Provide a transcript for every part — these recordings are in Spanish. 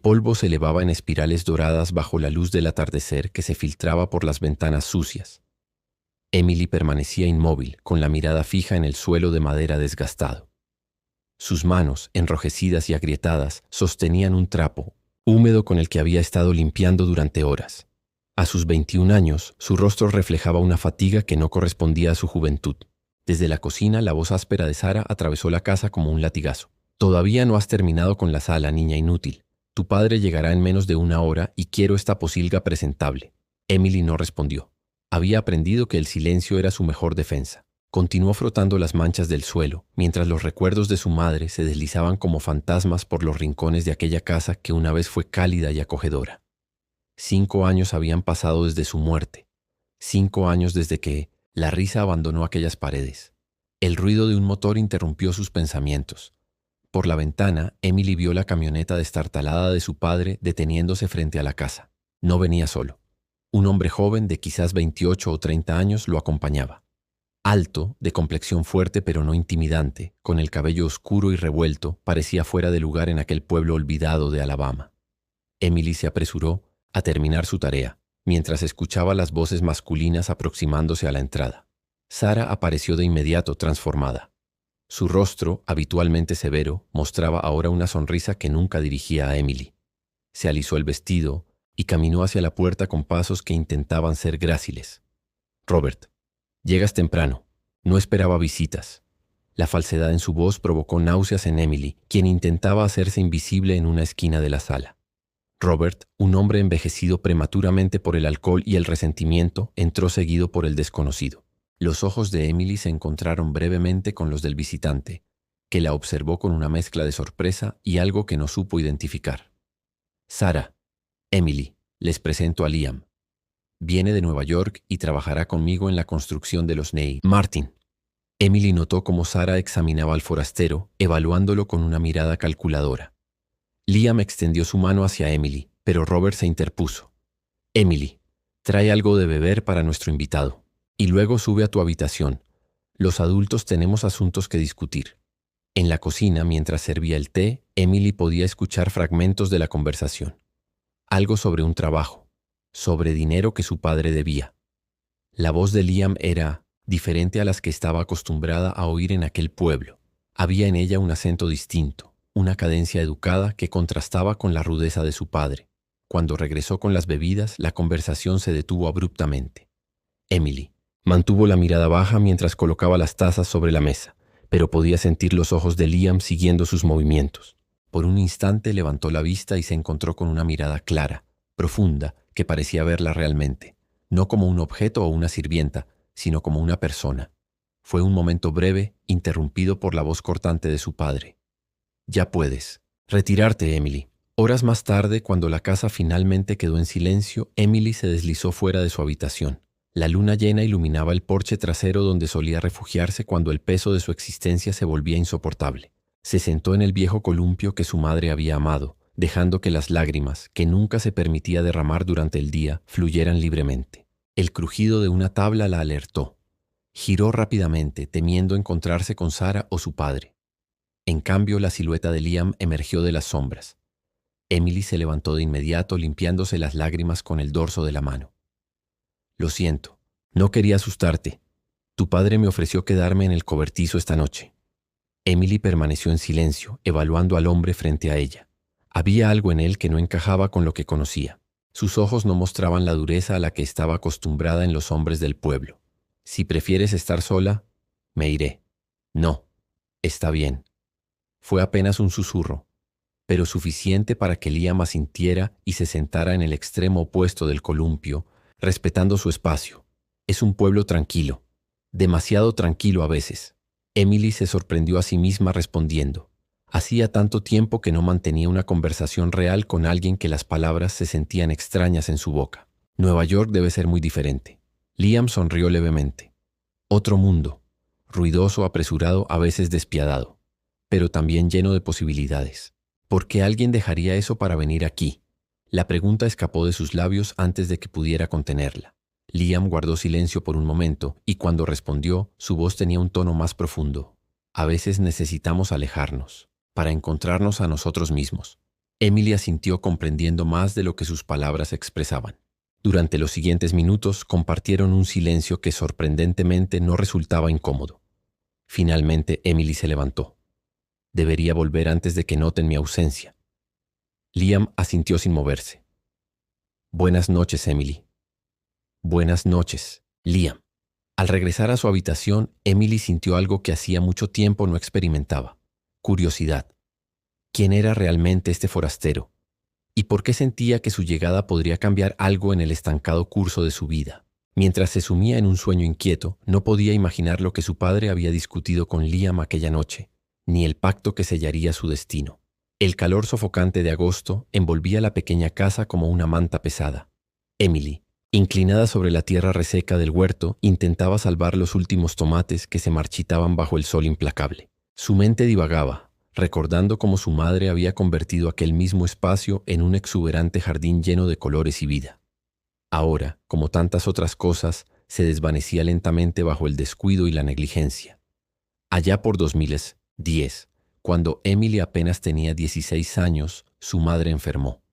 polvo se elevaba en espirales doradas bajo la luz del atardecer que se filtraba por las ventanas sucias. Emily permanecía inmóvil, con la mirada fija en el suelo de madera desgastado. Sus manos, enrojecidas y agrietadas, sostenían un trapo, húmedo con el que había estado limpiando durante horas. A sus 21 años, su rostro reflejaba una fatiga que no correspondía a su juventud. Desde la cocina, la voz áspera de Sara atravesó la casa como un latigazo. «Todavía no has terminado con la sala, niña inútil. Tu padre llegará en menos de 1 hora y quiero esta pocilga presentable». Emily no respondió. Había aprendido que el silencio era su mejor defensa. Continuó frotando las manchas del suelo, mientras los recuerdos de su madre se deslizaban como fantasmas por los rincones de aquella casa que una vez fue cálida y acogedora. 5 años habían pasado desde su muerte. 5 años desde que la risa abandonó aquellas paredes. El ruido de un motor interrumpió sus pensamientos. Por la ventana, Emily vio la camioneta destartalada de su padre deteniéndose frente a la casa. No venía solo. Un hombre joven de quizás 28 o 30 años lo acompañaba. Alto, de complexión fuerte pero no intimidante, con el cabello oscuro y revuelto, parecía fuera de lugar en aquel pueblo olvidado de Alabama. Emily se apresuró a terminar su tarea, mientras escuchaba las voces masculinas aproximándose a la entrada. Sara apareció de inmediato transformada. Su rostro, habitualmente severo, mostraba ahora una sonrisa que nunca dirigía a Emily. Se alisó el vestido y caminó hacia la puerta con pasos que intentaban ser gráciles. «Robert, llegas temprano. No esperaba visitas». La falsedad en su voz provocó náuseas en Emily, quien intentaba hacerse invisible en una esquina de la sala. Robert, un hombre envejecido prematuramente por el alcohol y el resentimiento, entró seguido por el desconocido. Los ojos de Emily se encontraron brevemente con los del visitante, que la observó con una mezcla de sorpresa y algo que no supo identificar. «Sara, Emily, les presento a Liam. Viene de Nueva York y trabajará conmigo en la construcción de los Ney Martin». Emily notó cómo Sara examinaba al forastero, evaluándolo con una mirada calculadora. Liam extendió su mano hacia Emily, pero Robert se interpuso. «Emily, trae algo de beber para nuestro invitado. Y luego sube a tu habitación. Los adultos tenemos asuntos que discutir». En la cocina, mientras servía el té, Emily podía escuchar fragmentos de la conversación. Algo sobre un trabajo, sobre dinero que su padre debía. La voz de Liam era diferente a las que estaba acostumbrada a oír en aquel pueblo. Había en ella un acento distinto, una cadencia educada que contrastaba con la rudeza de su padre. Cuando regresó con las bebidas, la conversación se detuvo abruptamente. Emily mantuvo la mirada baja mientras colocaba las tazas sobre la mesa, pero podía sentir los ojos de Liam siguiendo sus movimientos. Por un instante levantó la vista y se encontró con una mirada clara, profunda, que parecía verla realmente, no como un objeto o una sirvienta, sino como una persona. Fue un momento breve, interrumpido por la voz cortante de su padre. «Ya puedes retirarte, Emily». Horas más tarde, cuando la casa finalmente quedó en silencio, Emily se deslizó fuera de su habitación. La luna llena iluminaba el porche trasero donde solía refugiarse cuando el peso de su existencia se volvía insoportable. Se sentó en el viejo columpio que su madre había amado, dejando que las lágrimas, que nunca se permitía derramar durante el día, fluyeran libremente. El crujido de una tabla la alertó. Giró rápidamente, temiendo encontrarse con Sara o su padre. En cambio, la silueta de Liam emergió de las sombras. Emily se levantó de inmediato, limpiándose las lágrimas con el dorso de la mano. «Lo siento, no quería asustarte. Tu padre me ofreció quedarme en el cobertizo esta noche». Emily permaneció en silencio, evaluando al hombre frente a ella. Había algo en él que no encajaba con lo que conocía. Sus ojos no mostraban la dureza a la que estaba acostumbrada en los hombres del pueblo. «Si prefieres estar sola, me iré». «No, está bien». Fue apenas un susurro, pero suficiente para que Liam asintiera y se sentara en el extremo opuesto del columpio, respetando su espacio. Es un pueblo tranquilo, demasiado tranquilo a veces. Emily se sorprendió a sí misma respondiendo. Hacía tanto tiempo que no mantenía una conversación real con alguien que las palabras se sentían extrañas en su boca. Nueva York debe ser muy diferente. Liam sonrió levemente. Otro mundo, ruidoso, apresurado, a veces despiadado, pero también lleno de posibilidades. ¿Por qué alguien dejaría eso para venir aquí? La pregunta escapó de sus labios antes de que pudiera contenerla. Liam guardó silencio por un momento y cuando respondió, su voz tenía un tono más profundo. A veces necesitamos alejarnos para encontrarnos a nosotros mismos. Emily asintió comprendiendo más de lo que sus palabras expresaban. Durante los siguientes minutos compartieron un silencio que sorprendentemente no resultaba incómodo. Finalmente Emily se levantó. Debería volver antes de que noten mi ausencia. Liam asintió sin moverse. Buenas noches, Emily. Buenas noches, Liam. Al regresar a su habitación, Emily sintió algo que hacía mucho tiempo no experimentaba: curiosidad. ¿Quién era realmente este forastero? ¿Y por qué sentía que su llegada podría cambiar algo en el estancado curso de su vida? Mientras se sumía en un sueño inquieto, no podía imaginar lo que su padre había discutido con Liam aquella noche, ni el pacto que sellaría su destino. El calor sofocante de agosto envolvía la pequeña casa como una manta pesada. Emily, inclinada sobre la tierra reseca del huerto, intentaba salvar los últimos tomates que se marchitaban bajo el sol implacable. Su mente divagaba, recordando cómo su madre había convertido aquel mismo espacio en un exuberante jardín lleno de colores y vida. Ahora, como tantas otras cosas, se desvanecía lentamente bajo el descuido y la negligencia. Allá por 2010, cuando Emily apenas tenía 16 años, su madre enfermó.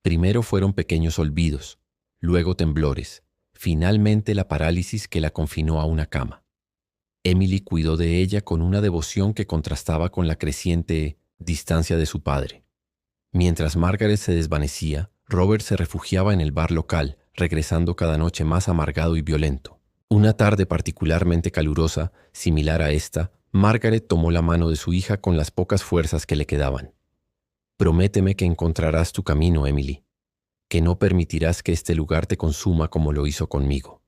Primero fueron pequeños olvidos, luego temblores, finalmente la parálisis que la confinó a una cama. Emily cuidó de ella con una devoción que contrastaba con la creciente distancia de su padre. Mientras Margaret se desvanecía, Robert se refugiaba en el bar local, regresando cada noche más amargado y violento. Una tarde particularmente calurosa, similar a esta, Margaret tomó la mano de su hija con las pocas fuerzas que le quedaban. «Prométeme que encontrarás tu camino, Emily, que no permitirás que este lugar te consuma como lo hizo conmigo».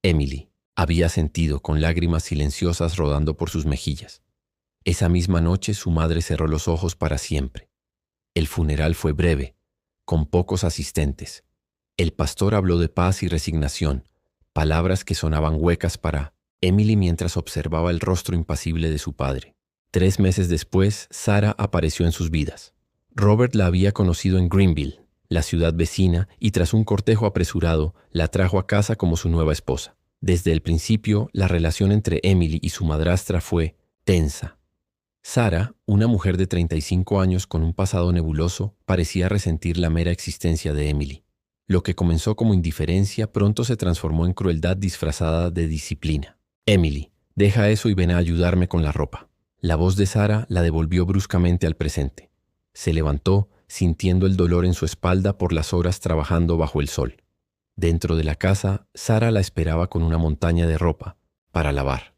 Emily había sentido con lágrimas silenciosas rodando por sus mejillas. Esa misma noche su madre cerró los ojos para siempre. El funeral fue breve, con pocos asistentes. El pastor habló de paz y resignación, palabras que sonaban huecas para Emily mientras observaba el rostro impasible de su padre. 3 meses después, Sarah apareció en sus vidas. Robert la había conocido en Greenville, la ciudad vecina, y tras un cortejo apresurado, la trajo a casa como su nueva esposa. Desde el principio, la relación entre Emily y su madrastra fue tensa. Sarah, una mujer de 35 años con un pasado nebuloso, parecía resentir la mera existencia de Emily. Lo que comenzó como indiferencia pronto se transformó en crueldad disfrazada de disciplina. «Emily, deja eso y ven a ayudarme con la ropa». La voz de Sarah la devolvió bruscamente al presente. Se levantó, sintiendo el dolor en su espalda por las horas trabajando bajo el sol. Dentro de la casa, Sarah la esperaba con una montaña de ropa para lavar.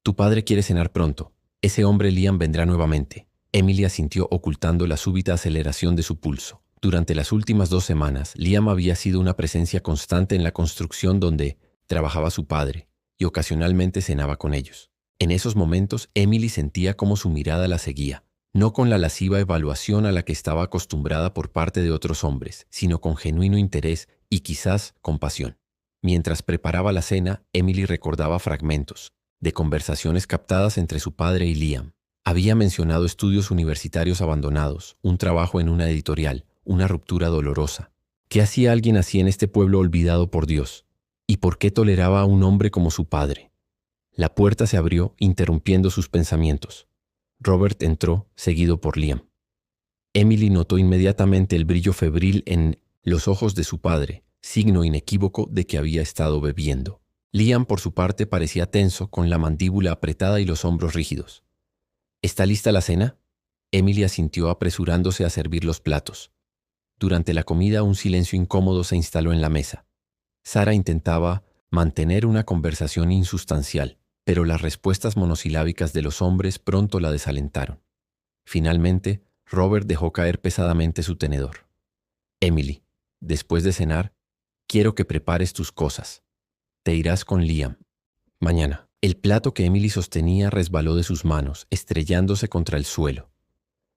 «Tu padre quiere cenar pronto. Ese hombre Liam vendrá nuevamente». Emily asintió ocultando la súbita aceleración de su pulso. Durante las últimas 2 semanas, Liam había sido una presencia constante en la construcción donde trabajaba su padre y ocasionalmente cenaba con ellos. En esos momentos, Emily sentía cómo su mirada la seguía, no con la lasciva evaluación a la que estaba acostumbrada por parte de otros hombres, sino con genuino interés y quizás compasión. Mientras preparaba la cena, Emily recordaba fragmentos de conversaciones captadas entre su padre y Liam. Había mencionado estudios universitarios abandonados, un trabajo en una editorial, una ruptura dolorosa. ¿Qué hacía alguien así en este pueblo olvidado por Dios? ¿Y por qué toleraba a un hombre como su padre? La puerta se abrió, interrumpiendo sus pensamientos. Robert entró, seguido por Liam. Emily notó inmediatamente el brillo febril en los ojos de su padre, signo inequívoco de que había estado bebiendo. Liam, por su parte, parecía tenso, con la mandíbula apretada y los hombros rígidos. «¿Está lista la cena?». Emily asintió apresurándose a servir los platos. Durante la comida, un silencio incómodo se instaló en la mesa. Sarah intentaba mantener una conversación insustancial, pero las respuestas monosilábicas de los hombres pronto la desalentaron. Finalmente, Robert dejó caer pesadamente su tenedor. «Emily, después de cenar, quiero que prepares tus cosas. Te irás con Liam mañana». El plato que Emily sostenía resbaló de sus manos, estrellándose contra el suelo.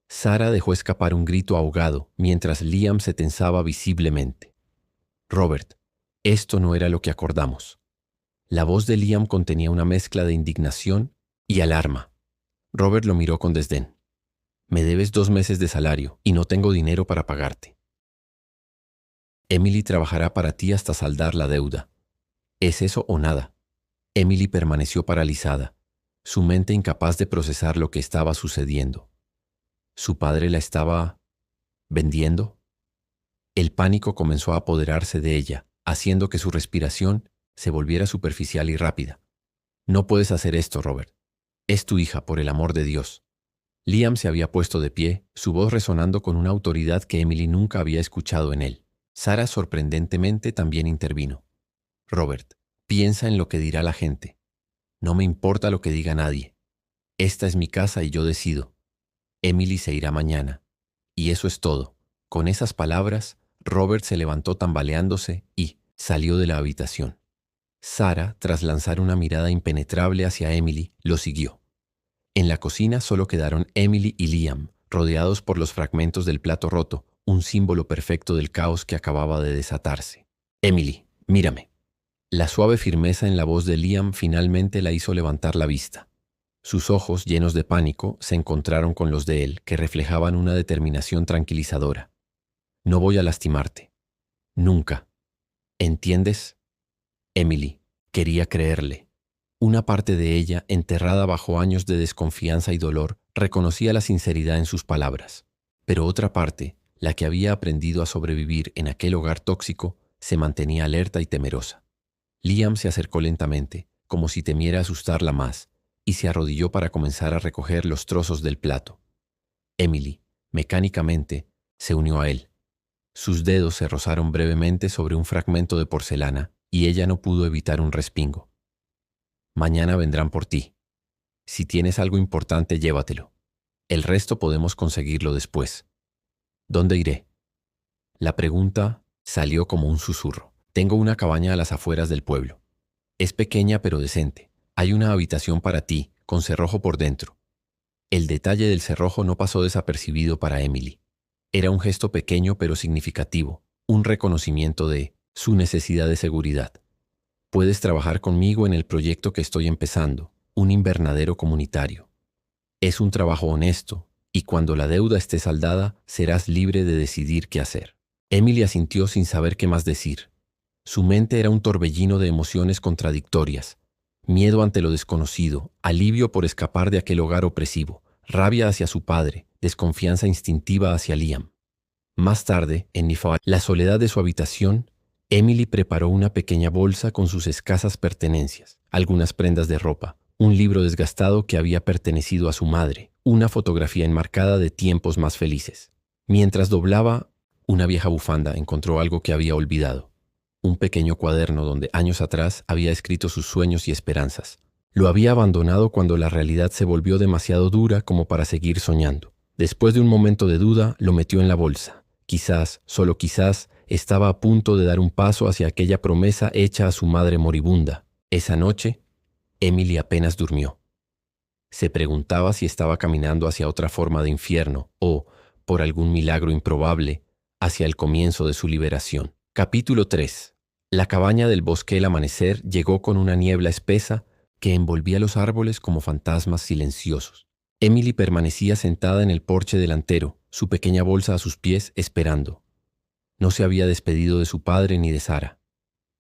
Sarah dejó escapar un grito ahogado mientras Liam se tensaba visiblemente. «Robert, esto no era lo que acordamos». La voz de Liam contenía una mezcla de indignación y alarma. Robert lo miró con desdén. «Me debes 2 meses de salario y no tengo dinero para pagarte. Emily trabajará para ti hasta saldar la deuda. ¿Es eso o nada?». Emily permaneció paralizada, su mente incapaz de procesar lo que estaba sucediendo. Su padre la estaba ¿Vendiendo? El pánico comenzó a apoderarse de ella, haciendo que su respiración se volviera superficial y rápida. No puedes hacer esto, Robert. Es tu hija, por el amor de Dios. Liam se había puesto de pie, su voz resonando con una autoridad que Emily nunca había escuchado en él. Sara sorprendentemente también intervino. Robert, piensa en lo que dirá la gente. No me importa lo que diga nadie. Esta es mi casa y yo decido. Emily se irá mañana. Y eso es todo. Con esas palabras, Robert se levantó tambaleándose y salió de la habitación. Sara, tras lanzar una mirada impenetrable hacia Emily, lo siguió. En la cocina solo quedaron Emily y Liam, rodeados por los fragmentos del plato roto, un símbolo perfecto del caos que acababa de desatarse. Emily, mírame. La suave firmeza en la voz de Liam finalmente la hizo levantar la vista. Sus ojos, llenos de pánico, se encontraron con los de él, que reflejaban una determinación tranquilizadora. No voy a lastimarte. Nunca. ¿Entiendes? Emily quería creerle. Una parte de ella, enterrada bajo años de desconfianza y dolor, reconocía la sinceridad en sus palabras. Pero otra parte, la que había aprendido a sobrevivir en aquel hogar tóxico, se mantenía alerta y temerosa. Liam se acercó lentamente, como si temiera asustarla más, y se arrodilló para comenzar a recoger los trozos del plato. Emily, mecánicamente, se unió a él. Sus dedos se rozaron brevemente sobre un fragmento de porcelana y ella no pudo evitar un respingo. Mañana vendrán por ti. Si tienes algo importante, llévatelo. El resto podemos conseguirlo después. ¿Dónde iré? La pregunta salió como un susurro. Tengo una cabaña a las afueras del pueblo. Es pequeña pero decente. Hay una habitación para ti, con cerrojo por dentro. El detalle del cerrojo no pasó desapercibido para Emily. Era un gesto pequeño pero significativo, un reconocimiento de su necesidad de seguridad. Puedes trabajar conmigo en el proyecto que estoy empezando, un invernadero comunitario. Es un trabajo honesto, y cuando la deuda esté saldada, serás libre de decidir qué hacer. Emily asintió sin saber qué más decir. Su mente era un torbellino de emociones contradictorias. Miedo ante lo desconocido, alivio por escapar de aquel hogar opresivo, rabia hacia su padre, desconfianza instintiva hacia Liam. Más tarde, en la soledad de su habitación, Emily preparó una pequeña bolsa con sus escasas pertenencias, algunas prendas de ropa, un libro desgastado que había pertenecido a su madre, una fotografía enmarcada de tiempos más felices. Mientras doblaba una vieja bufanda, encontró algo que había olvidado. Un pequeño cuaderno donde años atrás había escrito sus sueños y esperanzas. Lo había abandonado cuando la realidad se volvió demasiado dura como para seguir soñando. Después de un momento de duda, lo metió en la bolsa. Quizás, solo quizás, estaba a punto de dar un paso hacia aquella promesa hecha a su madre moribunda. Esa noche, Emily apenas durmió. Se preguntaba si estaba caminando hacia otra forma de infierno o, por algún milagro improbable, hacia el comienzo de su liberación. Capítulo 3. La cabaña del bosque al amanecer llegó con una niebla espesa que envolvía los árboles como fantasmas silenciosos. Emily permanecía sentada en el porche delantero, su pequeña bolsa a sus pies, esperando. No se había despedido de su padre ni de Sara.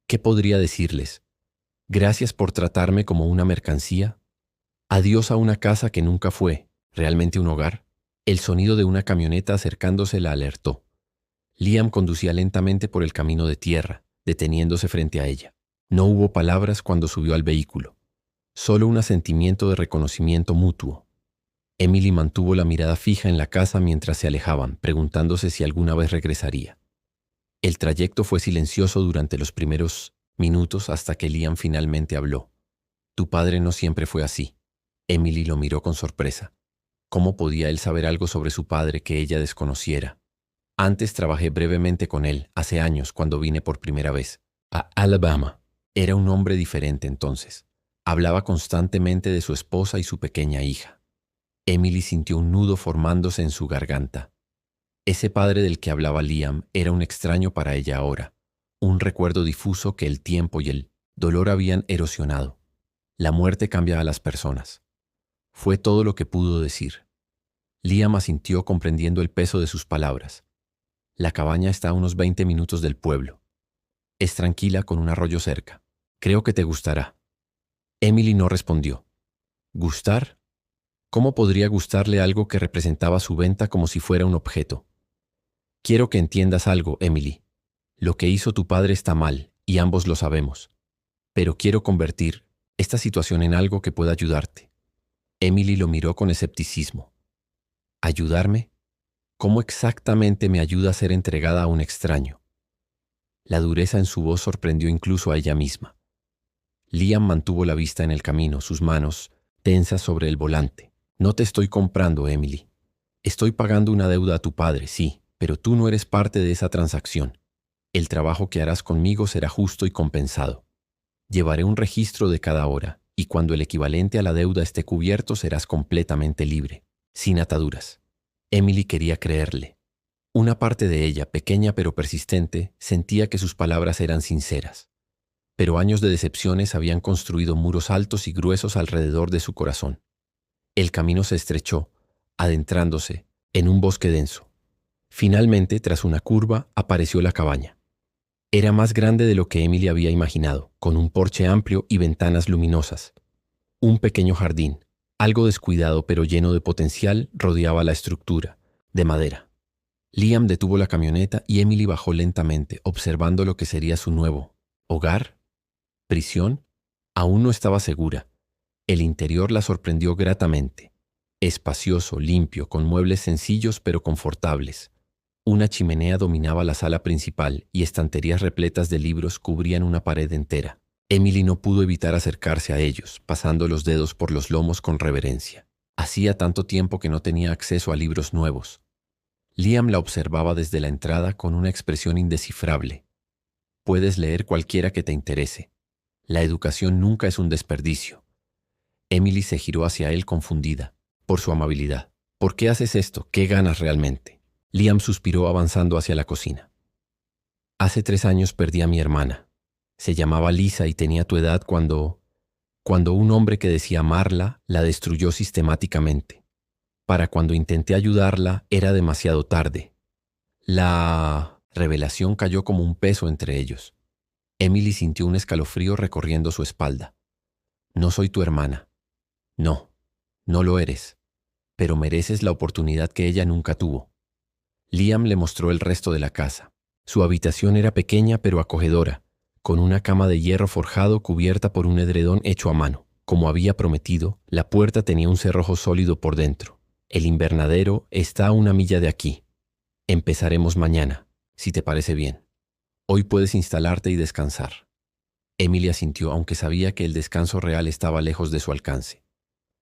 ¿Qué podría decirles? ¿Gracias por tratarme como una mercancía? ¿Adiós a una casa que nunca fue realmente un hogar? El sonido de una camioneta acercándose la alertó. Liam conducía lentamente por el camino de tierra, deteniéndose frente a ella. No hubo palabras cuando subió al vehículo, solo un asentimiento de reconocimiento mutuo. Emily mantuvo la mirada fija en la casa mientras se alejaban, preguntándose si alguna vez regresaría. El trayecto fue silencioso durante los primeros minutos hasta que Liam finalmente habló. Tu padre no siempre fue así. Emily lo miró con sorpresa. ¿Cómo podía él saber algo sobre su padre que ella desconociera? Antes trabajé brevemente con él, hace años, cuando vine por primera vez a Alabama. Era un hombre diferente entonces. Hablaba constantemente de su esposa y su pequeña hija. Emily sintió un nudo formándose en su garganta. Ese padre del que hablaba Liam era un extraño para ella ahora, un recuerdo difuso que el tiempo y el dolor habían erosionado. La muerte cambia a las personas. Fue todo lo que pudo decir. Liam asintió comprendiendo el peso de sus palabras. La cabaña está a unos 20 minutos del pueblo. Es tranquila con un arroyo cerca. Creo que te gustará. Emily no respondió. ¿Gustar? ¿Cómo podría gustarle algo que representaba su venta como si fuera un objeto? Quiero que entiendas algo, Emily. Lo que hizo tu padre está mal, y ambos lo sabemos. Pero quiero convertir esta situación en algo que pueda ayudarte. Emily lo miró con escepticismo. ¿Ayudarme? ¿Cómo exactamente me ayuda a ser entregada a un extraño? La dureza en su voz sorprendió incluso a ella misma. Liam mantuvo la vista en el camino, sus manos tensas sobre el volante. No te estoy comprando, Emily. Estoy pagando una deuda a tu padre, sí, pero tú no eres parte de esa transacción. El trabajo que harás conmigo será justo y compensado. Llevaré un registro de cada hora, y cuando el equivalente a la deuda esté cubierto serás completamente libre, sin ataduras. Emily quería creerle. Una parte de ella, pequeña pero persistente, sentía que sus palabras eran sinceras. Pero años de decepciones habían construido muros altos y gruesos alrededor de su corazón. El camino se estrechó, adentrándose en un bosque denso. Finalmente, tras una curva, apareció la cabaña. Era más grande de lo que Emily había imaginado, con un porche amplio y ventanas luminosas. Un pequeño jardín, algo descuidado pero lleno de potencial, rodeaba la estructura, de madera. Liam detuvo la camioneta y Emily bajó lentamente, observando lo que sería su nuevo hogar. ¿Prisión? Aún no estaba segura. El interior la sorprendió gratamente. Espacioso, limpio, con muebles sencillos pero confortables. Una chimenea dominaba la sala principal y estanterías repletas de libros cubrían una pared entera. Emily no pudo evitar acercarse a ellos, pasando los dedos por los lomos con reverencia. Hacía tanto tiempo que no tenía acceso a libros nuevos. Liam la observaba desde la entrada con una expresión indescifrable. Puedes leer cualquiera que te interese. La educación nunca es un desperdicio. Emily se giró hacia él confundida, por su amabilidad. ¿Por qué haces esto? ¿Qué ganas realmente? Liam suspiró avanzando hacia la cocina. Hace 3 años perdí a mi hermana. Se llamaba Lisa y tenía tu edad cuando un hombre que decía amarla la destruyó sistemáticamente. Para cuando intenté ayudarla era demasiado tarde. La revelación cayó como un peso entre ellos. Emily sintió un escalofrío recorriendo su espalda. No soy tu hermana. No, no lo eres. Pero mereces la oportunidad que ella nunca tuvo. Liam le mostró el resto de la casa. Su habitación era pequeña pero acogedora, con una cama de hierro forjado cubierta por un edredón hecho a mano. Como había prometido, la puerta tenía un cerrojo sólido por dentro. El invernadero está a 1 milla de aquí. Empezaremos mañana, si te parece bien. Hoy puedes instalarte y descansar. Emily asintió, aunque sabía que el descanso real estaba lejos de su alcance.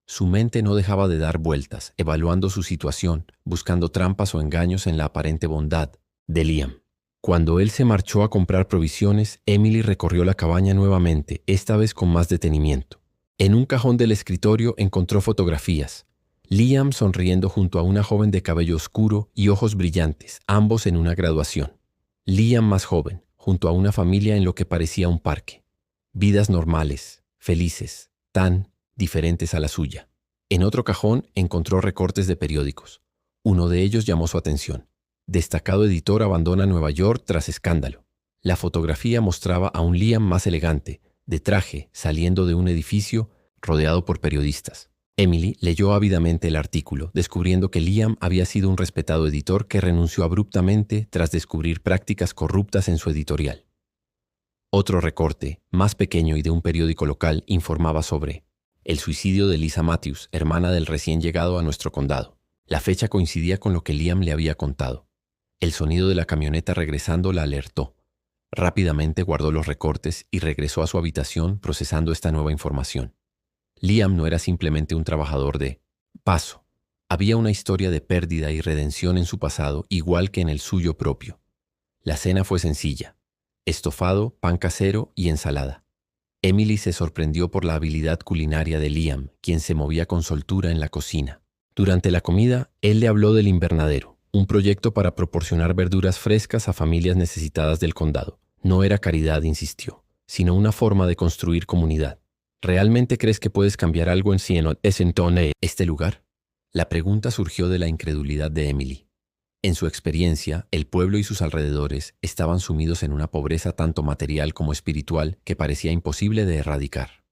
Su mente no dejaba de dar vueltas, evaluando su situación, buscando trampas o engaños en la aparente bondad de Liam. Cuando él se marchó a comprar provisiones, Emily recorrió la cabaña nuevamente, esta vez con más detenimiento. En un cajón del escritorio encontró fotografías. Liam sonriendo junto a una joven de cabello oscuro y ojos brillantes, ambos en una graduación. Liam más joven, junto a una familia en lo que parecía un parque. Vidas normales, felices, tan diferentes a la suya. En otro cajón encontró recortes de periódicos. Uno de ellos llamó su atención. Destacado editor abandona Nueva York tras escándalo. La fotografía mostraba a un Liam más elegante, de traje, saliendo de un edificio rodeado por periodistas. Emily leyó ávidamente el artículo, descubriendo que Liam había sido un respetado editor que renunció abruptamente tras descubrir prácticas corruptas en su editorial. Otro recorte, más pequeño y de un periódico local, informaba sobre el suicidio de Lisa Matthews, hermana del recién llegado a nuestro condado. La fecha coincidía con lo que Liam le había contado. El sonido de la camioneta regresando la alertó. Rápidamente guardó los recortes y regresó a su habitación procesando esta nueva información. Liam no era simplemente un trabajador de paso. Había una historia de pérdida y redención en su pasado, igual que en el suyo propio. La cena fue sencilla: estofado, pan casero y ensalada. Emily se sorprendió por la habilidad culinaria de Liam, quien se movía con soltura en la cocina. Durante la comida, él le habló del invernadero, un proyecto para proporcionar verduras frescas a familias necesitadas del condado. No era caridad, insistió, sino una forma de construir comunidad. ¿Realmente crees que puedes cambiar algo en este lugar? La pregunta surgió de la incredulidad de Emily. En su experiencia, el pueblo y sus alrededores estaban sumidos en una pobreza tanto material como espiritual que parecía imposible de erradicar.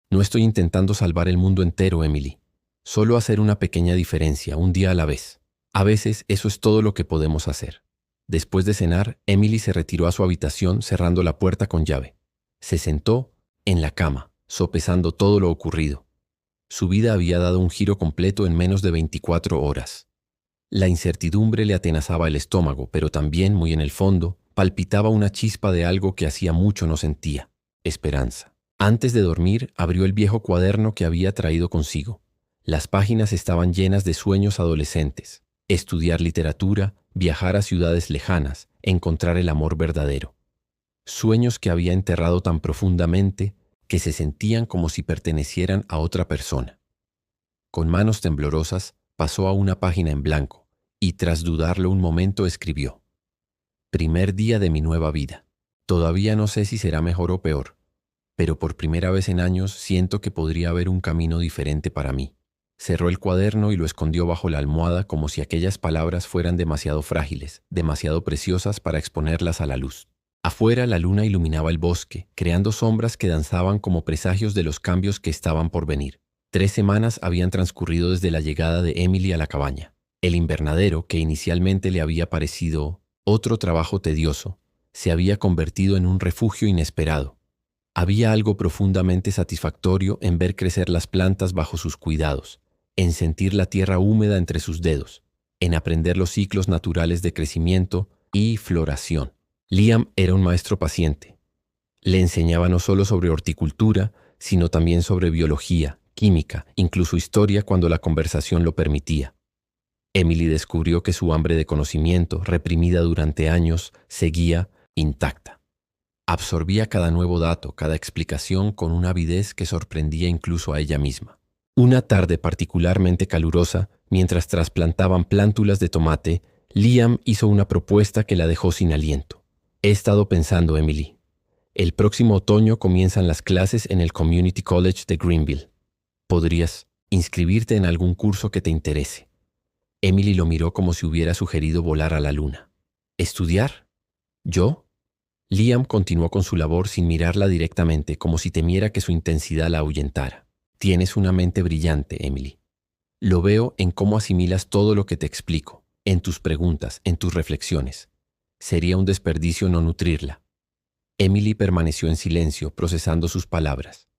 No estoy intentando salvar el mundo entero, Emily. Solo hacer una pequeña diferencia, un día a la vez. A veces eso es todo lo que podemos hacer. Después de cenar, Emily se retiró a su habitación cerrando la puerta con llave. Se sentó en la cama, sopesando todo lo ocurrido. Su vida había dado un giro completo en menos de 24 horas. La incertidumbre le atenazaba el estómago, pero también, muy en el fondo, palpitaba una chispa de algo que hacía mucho no sentía: esperanza. Antes de dormir, abrió el viejo cuaderno que había traído consigo. Las páginas estaban llenas de sueños adolescentes: estudiar literatura, viajar a ciudades lejanas, encontrar el amor verdadero. Sueños que había enterrado tan profundamente que se sentían como si pertenecieran a otra persona. Con manos temblorosas, pasó a una página en blanco y, tras dudarlo un momento, escribió: Primer día de mi nueva vida. Todavía no sé si será mejor o peor, pero por primera vez en años siento que podría haber un camino diferente para mí. Cerró el cuaderno y lo escondió bajo la almohada como si aquellas palabras fueran demasiado frágiles, demasiado preciosas para exponerlas a la luz. Afuera la luna iluminaba el bosque, creando sombras que danzaban como presagios de los cambios que estaban por venir. 3 semanas habían transcurrido desde la llegada de Emily a la cabaña. El invernadero, que inicialmente le había parecido otro trabajo tedioso, se había convertido en un refugio inesperado. Había algo profundamente satisfactorio en ver crecer las plantas bajo sus cuidados, en sentir la tierra húmeda entre sus dedos, en aprender los ciclos naturales de crecimiento y floración. Liam era un maestro paciente. Le enseñaba no solo sobre horticultura, sino también sobre biología, química, incluso historia cuando la conversación lo permitía. Emily descubrió que su hambre de conocimiento, reprimida durante años, seguía intacta. Absorbía cada nuevo dato, cada explicación con una avidez que sorprendía incluso a ella misma. Una tarde particularmente calurosa, mientras trasplantaban plántulas de tomate, Liam hizo una propuesta que la dejó sin aliento. He estado pensando, Emily. El próximo otoño comienzan las clases en el Community College de Greenville. ¿Podrías inscribirte en algún curso que te interese? Emily lo miró como si hubiera sugerido volar a la luna. ¿Estudiar? ¿Yo? Liam continuó con su labor sin mirarla directamente, como si temiera que su intensidad la ahuyentara. Tienes una mente brillante, Emily. Lo veo en cómo asimilas todo lo que te explico, en tus preguntas, en tus reflexiones. Sería un desperdicio no nutrirla. Emily permaneció en silencio, procesando sus palabras.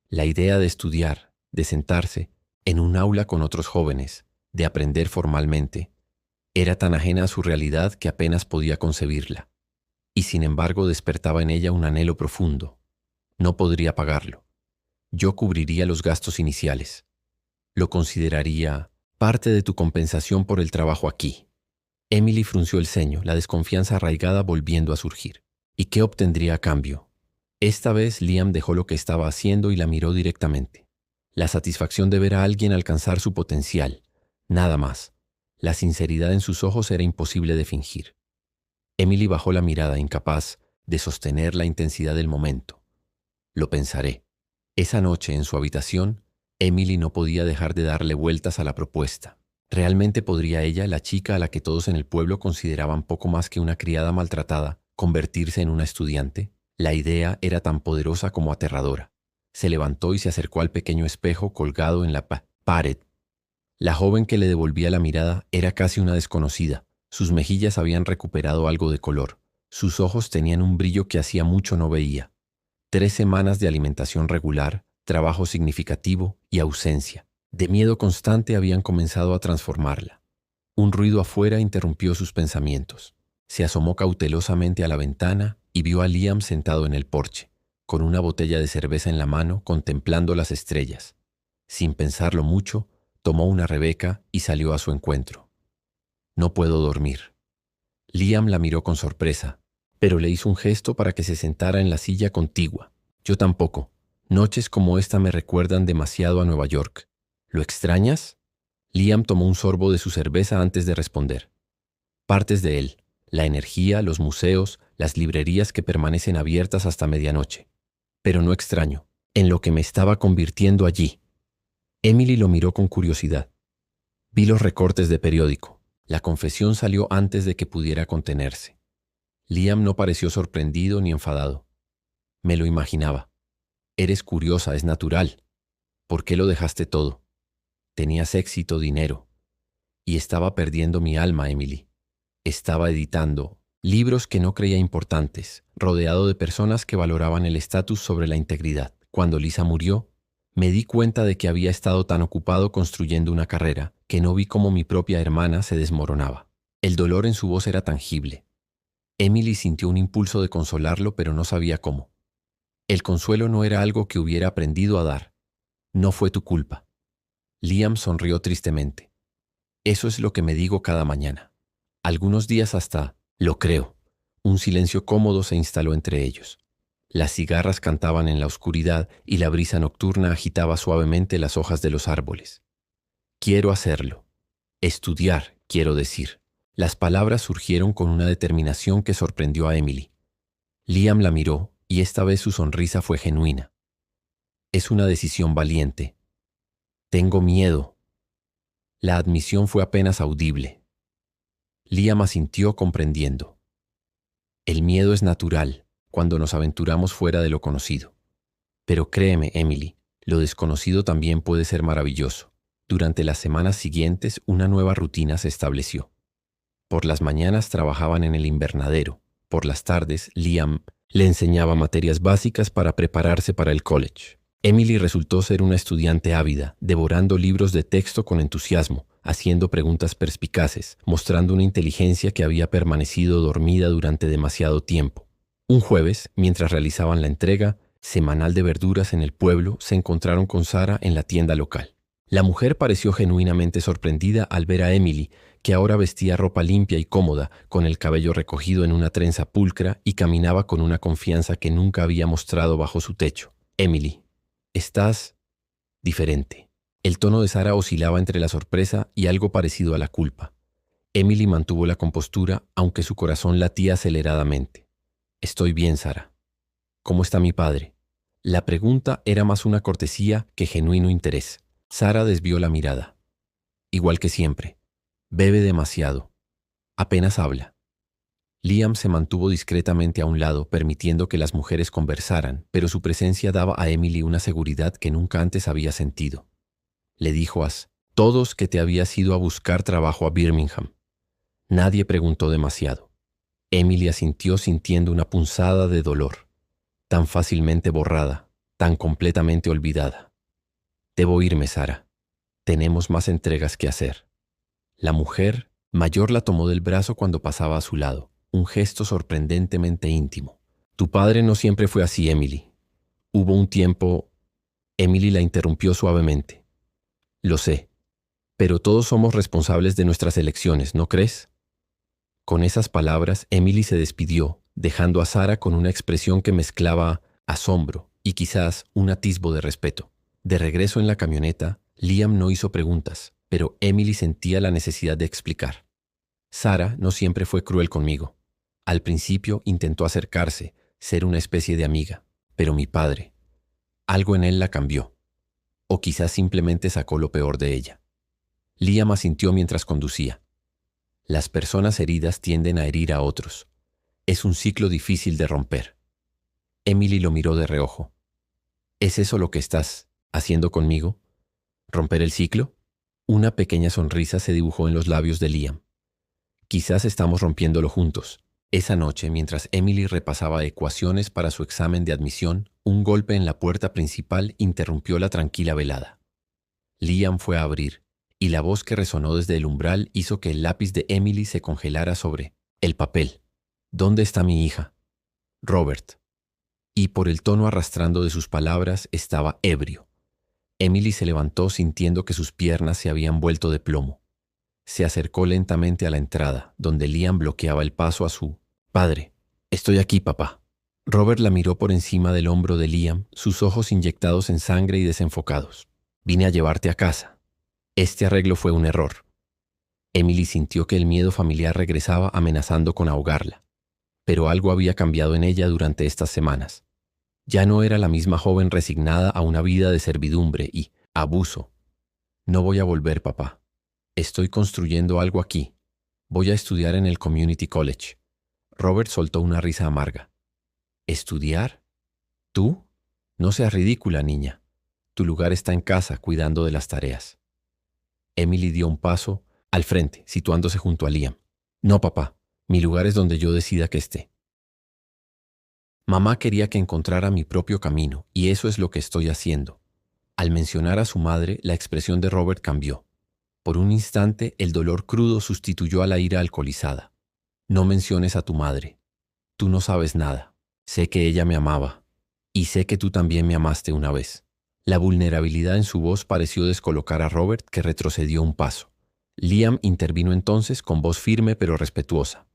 La idea de estudiar, de sentarse en un aula con otros jóvenes, de aprender formalmente, era tan ajena a su realidad que apenas podía concebirla. Y sin embargo despertaba en ella un anhelo profundo. No podría pagarlo. Yo cubriría los gastos iniciales. Lo consideraría parte de tu compensación por el trabajo aquí. Emily frunció el ceño, la desconfianza arraigada volviendo a surgir. ¿Y qué obtendría a cambio? Esta vez Liam dejó lo que estaba haciendo y la miró directamente. La satisfacción de ver a alguien alcanzar su potencial, nada más. La sinceridad en sus ojos era imposible de fingir. Emily bajó la mirada, incapaz de sostener la intensidad del momento. Lo pensaré. Esa noche, en su habitación, Emily no podía dejar de darle vueltas a la propuesta. ¿Realmente podría ella, la chica a la que todos en el pueblo consideraban poco más que una criada maltratada, convertirse en una estudiante? La idea era tan poderosa como aterradora. Se levantó y se acercó al pequeño espejo colgado en la pared. La joven que le devolvía la mirada era casi una desconocida. Sus mejillas habían recuperado algo de color. Sus ojos tenían un brillo que hacía mucho no veía. 3 semanas de alimentación regular, trabajo significativo y ausencia de miedo constante habían comenzado a transformarla. Un ruido afuera interrumpió sus pensamientos. Se asomó cautelosamente a la ventana y vio a Liam sentado en el porche, con una botella de cerveza en la mano, contemplando las estrellas. Sin pensarlo mucho, tomó una Rebeca y salió a su encuentro. No puedo dormir. Liam la miró con sorpresa, pero le hizo un gesto para que se sentara en la silla contigua. Yo tampoco. Noches como esta me recuerdan demasiado a Nueva York. ¿Lo extrañas? Liam tomó un sorbo de su cerveza antes de responder. Partes de él, la energía, los museos, las librerías que permanecen abiertas hasta medianoche. Pero no extraño, en lo que me estaba convirtiendo allí. Emily lo miró con curiosidad. Vi los recortes de periódico. La confesión salió antes de que pudiera contenerse. Liam no pareció sorprendido ni enfadado. Me lo imaginaba. Eres curiosa, es natural. ¿Por qué lo dejaste todo? Tenías éxito, dinero. Y estaba perdiendo mi alma, Emily. Estaba editando libros que no creía importantes, rodeado de personas que valoraban el estatus sobre la integridad. Cuando Lisa murió, me di cuenta de que había estado tan ocupado construyendo una carrera que no vi cómo mi propia hermana se desmoronaba. El dolor en su voz era tangible. Emily sintió un impulso de consolarlo, pero no sabía cómo. El consuelo no era algo que hubiera aprendido a dar. No fue tu culpa. Liam sonrió tristemente. Eso es lo que me digo cada mañana. Algunos días hasta, lo creo. Un silencio cómodo se instaló entre ellos. Las cigarras cantaban en la oscuridad y la brisa nocturna agitaba suavemente las hojas de los árboles. Quiero hacerlo. Estudiar, quiero decir. Las palabras surgieron con una determinación que sorprendió a Emily. Liam la miró y esta vez su sonrisa fue genuina. Es una decisión valiente. Tengo miedo. La admisión fue apenas audible. Liam asintió comprendiendo. El miedo es natural cuando nos aventuramos fuera de lo conocido. Pero créeme, Emily, lo desconocido también puede ser maravilloso. Durante las semanas siguientes, una nueva rutina se estableció. Por las mañanas trabajaban en el invernadero. Por las tardes, Liam le enseñaba materias básicas para prepararse para el college. Emily resultó ser una estudiante ávida, devorando libros de texto con entusiasmo, haciendo preguntas perspicaces, mostrando una inteligencia que había permanecido dormida durante demasiado tiempo. Un jueves, mientras realizaban la entrega semanal de verduras en el pueblo, se encontraron con Sara en la tienda local. La mujer pareció genuinamente sorprendida al ver a Emily, que ahora vestía ropa limpia y cómoda, con el cabello recogido en una trenza pulcra y caminaba con una confianza que nunca había mostrado bajo su techo. Emily, estás diferente. El tono de Sara oscilaba entre la sorpresa y algo parecido a la culpa. Emily mantuvo la compostura, aunque su corazón latía aceleradamente. Estoy bien, Sara. ¿Cómo está mi padre? La pregunta era más una cortesía que genuino interés. Sara desvió la mirada. Igual que siempre. Bebe demasiado. Apenas habla. Liam se mantuvo discretamente a un lado, permitiendo que las mujeres conversaran, pero su presencia daba a Emily una seguridad que nunca antes había sentido. Le dijo a todos que te habías ido a buscar trabajo a Birmingham. Nadie preguntó demasiado. Emily asintió sintiendo una punzada de dolor, tan fácilmente borrada, tan completamente olvidada. Debo irme, Sara. Tenemos más entregas que hacer. La mujer mayor la tomó del brazo cuando pasaba a su lado, un gesto sorprendentemente íntimo. Tu padre no siempre fue así, Emily. Hubo un tiempo... Emily la interrumpió suavemente. Lo sé, pero todos somos responsables de nuestras elecciones, ¿no crees? Con esas palabras, Emily se despidió, dejando a Sara con una expresión que mezclaba asombro y quizás un atisbo de respeto. De regreso en la camioneta, Liam no hizo preguntas, pero Emily sentía la necesidad de explicar. Sara no siempre fue cruel conmigo. Al principio intentó acercarse, ser una especie de amiga, pero mi padre, algo en él la cambió, o quizás simplemente sacó lo peor de ella. Liam asintió mientras conducía. Las personas heridas tienden a herir a otros. Es un ciclo difícil de romper. Emily lo miró de reojo. ¿Es eso lo que estás haciendo conmigo? ¿Romper el ciclo? Una pequeña sonrisa se dibujó en los labios de Liam. Quizás estamos rompiéndolo juntos. Esa noche, mientras Emily repasaba ecuaciones para su examen de admisión, un golpe en la puerta principal interrumpió la tranquila velada. Liam fue a abrir, y la voz que resonó desde el umbral hizo que el lápiz de Emily se congelara sobre el papel. ¿Dónde está mi hija? Robert. Y por el tono arrastrando de sus palabras estaba ebrio. Emily se levantó sintiendo que sus piernas se habían vuelto de plomo. Se acercó lentamente a la entrada, donde Liam bloqueaba el paso a su padre. Estoy aquí, papá. Robert la miró por encima del hombro de Liam, sus ojos inyectados en sangre y desenfocados. Vine a llevarte a casa. Este arreglo fue un error. Emily sintió que el miedo familiar regresaba amenazando con ahogarla. Pero algo había cambiado en ella durante estas semanas. Ya no era la misma joven resignada a una vida de servidumbre y abuso. No voy a volver, papá. Estoy construyendo algo aquí. Voy a estudiar en el Community College. Robert soltó una risa amarga. ¿Estudiar? ¿Tú? No seas ridícula, niña. Tu lugar está en casa, cuidando de las tareas. Emily dio un paso, al frente, situándose junto a Liam. No, papá, mi lugar es donde yo decida que esté. Mamá quería que encontrara mi propio camino, y eso es lo que estoy haciendo. Al mencionar a su madre, la expresión de Robert cambió. Por un instante, el dolor crudo sustituyó a la ira alcoholizada. No menciones a tu madre. Tú no sabes nada. Sé que ella me amaba. Y sé que tú también me amaste una vez. La vulnerabilidad en su voz pareció descolocar a Robert, que retrocedió un paso. Liam intervino entonces con voz firme pero respetuosa.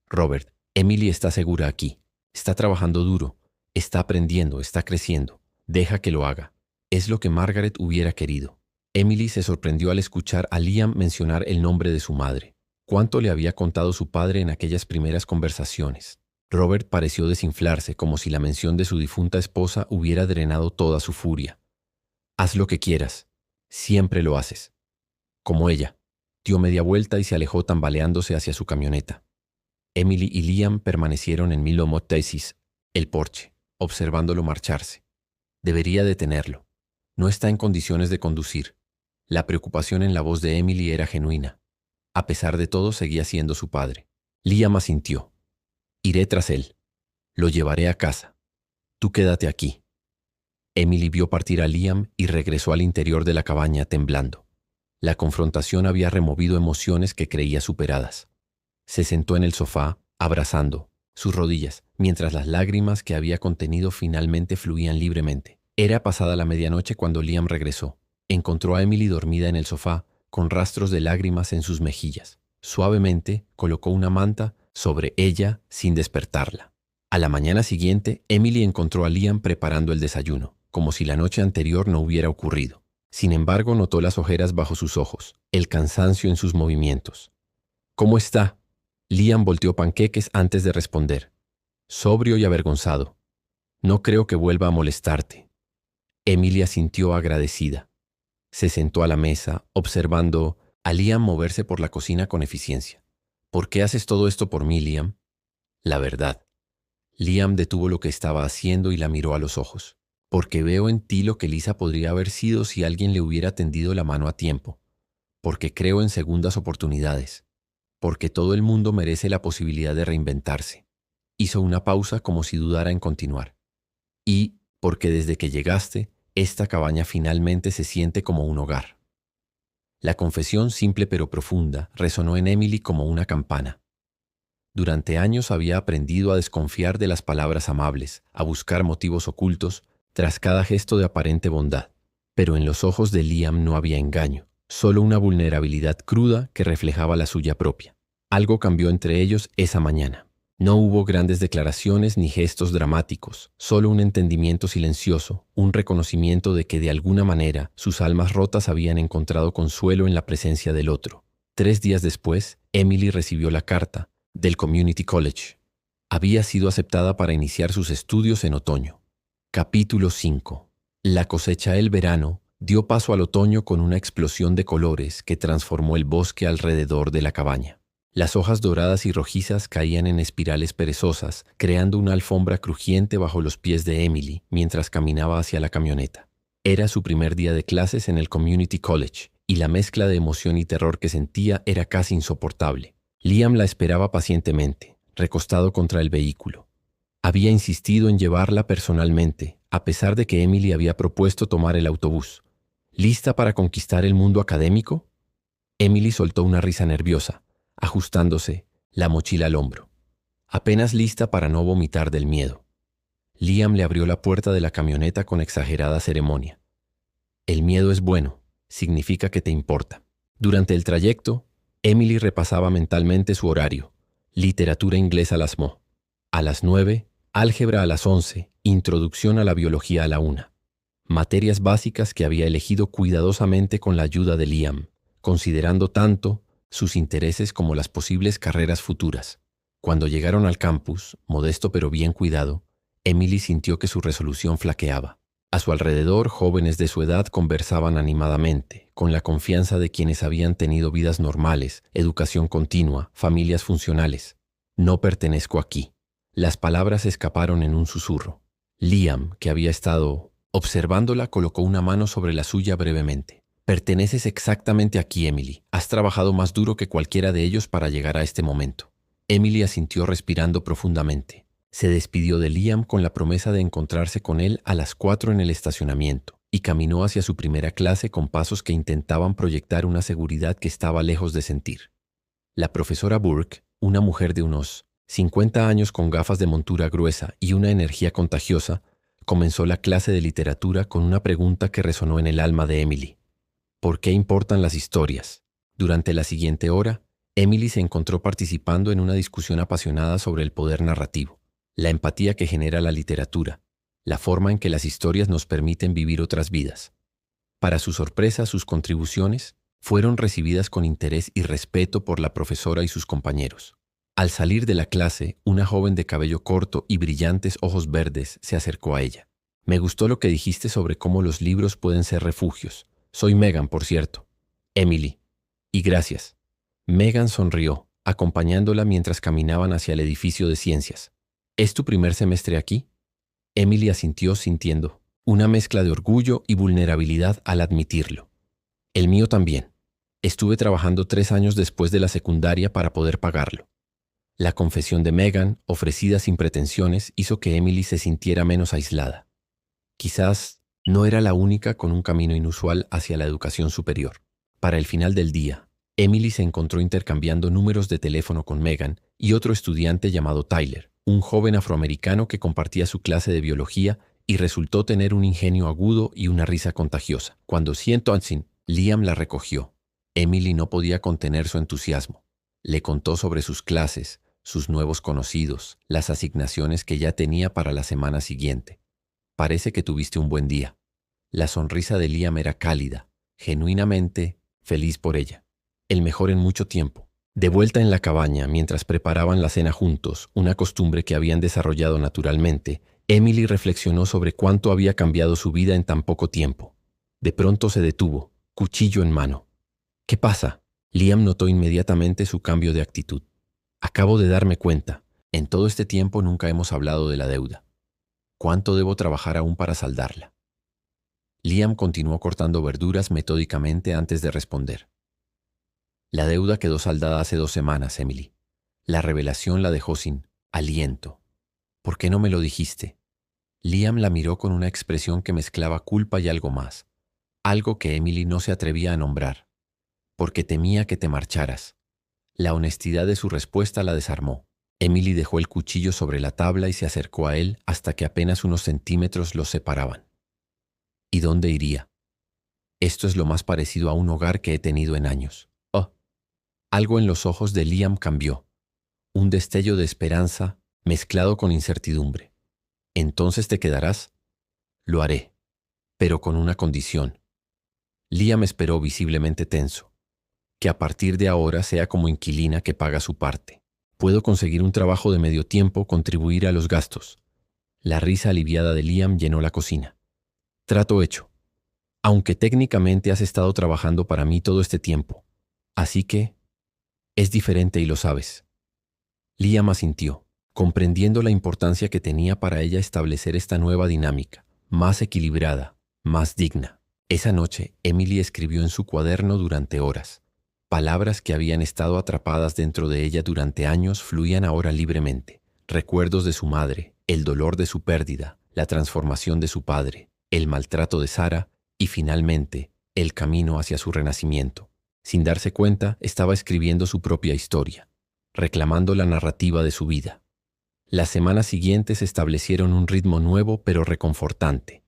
Robert, Emily está segura aquí. Está trabajando duro. Está aprendiendo, está creciendo. Deja que lo haga. Es lo que Margaret hubiera querido. Emily se sorprendió al escuchar a Liam mencionar el nombre de su madre. ¿Cuánto le había contado su padre en aquellas primeras conversaciones? Robert pareció desinflarse, como si la mención de su difunta esposa hubiera drenado toda su furia. Haz lo que quieras. Siempre lo haces. Como ella. Dio media vuelta y se alejó tambaleándose hacia su camioneta. Emily y Liam permanecieron en Milo Motesis, el porche, observándolo marcharse. Debería detenerlo. No está en condiciones de conducir. La preocupación en la voz de Emily era genuina. A pesar de todo, seguía siendo su padre. Liam asintió. Iré tras él. Lo llevaré a casa. Tú quédate aquí. Emily vio partir a Liam y regresó al interior de la cabaña temblando. La confrontación había removido emociones que creía superadas. Se sentó en el sofá, abrazando sus rodillas, mientras las lágrimas que había contenido finalmente fluían libremente. Era pasada la medianoche cuando Liam regresó. Encontró a Emily dormida en el sofá, con rastros de lágrimas en sus mejillas. Suavemente colocó una manta sobre ella sin despertarla. A la mañana siguiente, Emily encontró a Liam preparando el desayuno, como si la noche anterior no hubiera ocurrido. Sin embargo, notó las ojeras bajo sus ojos, el cansancio en sus movimientos. ¿Cómo está? Liam volteó panqueques antes de responder. Sobrio y avergonzado. No creo que vuelva a molestarte. Emily asintió agradecida. Se sentó a la mesa, observando a Liam moverse por la cocina con eficiencia. ¿Por qué haces todo esto por mí, Liam? La verdad. Liam detuvo lo que estaba haciendo y la miró a los ojos. Porque veo en ti lo que Lisa podría haber sido si alguien le hubiera tendido la mano a tiempo. Porque creo en segundas oportunidades. Porque todo el mundo merece la posibilidad de reinventarse. Hizo una pausa como si dudara en continuar. Y porque desde que llegaste, esta cabaña finalmente se siente como un hogar. La confesión simple pero profunda resonó en Emily como una campana. Durante años había aprendido a desconfiar de las palabras amables, a buscar motivos ocultos tras cada gesto de aparente bondad. Pero en los ojos de Liam no había engaño, solo una vulnerabilidad cruda que reflejaba la suya propia. Algo cambió entre ellos esa mañana. No hubo grandes declaraciones ni gestos dramáticos, solo un entendimiento silencioso, un reconocimiento de que de alguna manera sus almas rotas habían encontrado consuelo en la presencia del otro. 3 días después, Emily recibió la carta del Community College. Había sido aceptada para iniciar sus estudios en otoño. Capítulo 5. La cosecha del verano dio paso al otoño con una explosión de colores que transformó el bosque alrededor de la cabaña. Las hojas doradas y rojizas caían en espirales perezosas, creando una alfombra crujiente bajo los pies de Emily mientras caminaba hacia la camioneta. Era su primer día de clases en el Community College, y la mezcla de emoción y terror que sentía era casi insoportable. Liam la esperaba pacientemente, recostado contra el vehículo. Había insistido en llevarla personalmente, a pesar de que Emily había propuesto tomar el autobús. ¿Lista para conquistar el mundo académico? Emily soltó una risa nerviosa, ajustándose la mochila al hombro. Apenas lista para no vomitar del miedo. Liam le abrió la puerta de la camioneta con exagerada ceremonia. El miedo es bueno, significa que te importa. Durante el trayecto, Emily repasaba mentalmente su horario. Literatura inglesa a las 9. A las 9, álgebra a las 11, introducción a la biología a la 1. Materias básicas que había elegido cuidadosamente con la ayuda de Liam, considerando tanto sus intereses como las posibles carreras futuras. Cuando llegaron al campus, modesto pero bien cuidado, Emily sintió que su resolución flaqueaba. A su alrededor, jóvenes de su edad conversaban animadamente, con la confianza de quienes habían tenido vidas normales, educación continua, familias funcionales. No pertenezco aquí. Las palabras escaparon en un susurro. Liam, que había estado observándola, colocó una mano sobre la suya brevemente. Perteneces exactamente aquí, Emily. Has trabajado más duro que cualquiera de ellos para llegar a este momento. Emily asintió respirando profundamente. Se despidió de Liam con la promesa de encontrarse con él a las 4 en el estacionamiento y caminó hacia su primera clase con pasos que intentaban proyectar una seguridad que estaba lejos de sentir. La profesora Burke, una mujer de unos 50 años con gafas de montura gruesa y una energía contagiosa, comenzó la clase de literatura con una pregunta que resonó en el alma de Emily. ¿Por qué importan las historias? Durante la siguiente hora, Emily se encontró participando en una discusión apasionada sobre el poder narrativo, la empatía que genera la literatura, la forma en que las historias nos permiten vivir otras vidas. Para su sorpresa, sus contribuciones fueron recibidas con interés y respeto por la profesora y sus compañeros. Al salir de la clase, una joven de cabello corto y brillantes ojos verdes se acercó a ella. Me gustó lo que dijiste sobre cómo los libros pueden ser refugios. Soy Megan, por cierto. Emily. Y gracias. Megan sonrió, acompañándola mientras caminaban hacia el edificio de ciencias. ¿Es tu primer semestre aquí? Emily asintió sintiendo una mezcla de orgullo y vulnerabilidad al admitirlo. El mío también. Estuve trabajando 3 años después de la secundaria para poder pagarlo. La confesión de Megan, ofrecida sin pretensiones, hizo que Emily se sintiera menos aislada. Quizás no era la única con un camino inusual hacia la educación superior. Para el final del día, Emily se encontró intercambiando números de teléfono con Megan y otro estudiante llamado Tyler, un joven afroamericano que compartía su clase de biología y resultó tener un ingenio agudo y una risa contagiosa. Cuando Liam la recogió. Emily no podía contener su entusiasmo. Le contó sobre sus clases, sus nuevos conocidos, las asignaciones que ya tenía para la semana siguiente. Parece que tuviste un buen día. La sonrisa de Liam era cálida, genuinamente feliz por ella. El mejor en mucho tiempo. De vuelta en la cabaña, mientras preparaban la cena juntos, una costumbre que habían desarrollado naturalmente, Emily reflexionó sobre cuánto había cambiado su vida en tan poco tiempo. De pronto se detuvo, cuchillo en mano. ¿Qué pasa? Liam notó inmediatamente su cambio de actitud. Acabo de darme cuenta. En todo este tiempo nunca hemos hablado de la deuda. ¿Cuánto debo trabajar aún para saldarla? Liam continuó cortando verduras metódicamente antes de responder. La deuda quedó saldada hace 2 semanas, Emily. La revelación la dejó sin aliento. ¿Por qué no me lo dijiste? Liam la miró con una expresión que mezclaba culpa y algo más. Algo que Emily no se atrevía a nombrar. Porque temía que te marcharas. La honestidad de su respuesta la desarmó. Emily dejó el cuchillo sobre la tabla y se acercó a él hasta que apenas unos centímetros los separaban. ¿Y dónde iría? Esto es lo más parecido a un hogar que he tenido en años. Oh. Algo en los ojos de Liam cambió. Un destello de esperanza mezclado con incertidumbre. ¿Entonces te quedarás? Lo haré, pero con una condición. Liam esperó visiblemente tenso. Que a partir de ahora sea como inquilina que paga su parte. Puedo conseguir un trabajo de medio tiempo, contribuir a los gastos. La risa aliviada de Liam llenó la cocina. Trato hecho. Aunque técnicamente has estado trabajando para mí todo este tiempo. Así que es diferente y lo sabes. Liam asintió, comprendiendo la importancia que tenía para ella establecer esta nueva dinámica, más equilibrada, más digna. Esa noche, Emily escribió en su cuaderno durante horas. Palabras que habían estado atrapadas dentro de ella durante años fluían ahora libremente. Recuerdos de su madre, el dolor de su pérdida, la transformación de su padre, el maltrato de Sarah y, finalmente, el camino hacia su renacimiento. Sin darse cuenta, estaba escribiendo su propia historia, reclamando la narrativa de su vida. Las semanas siguientes establecieron un ritmo nuevo pero reconfortante.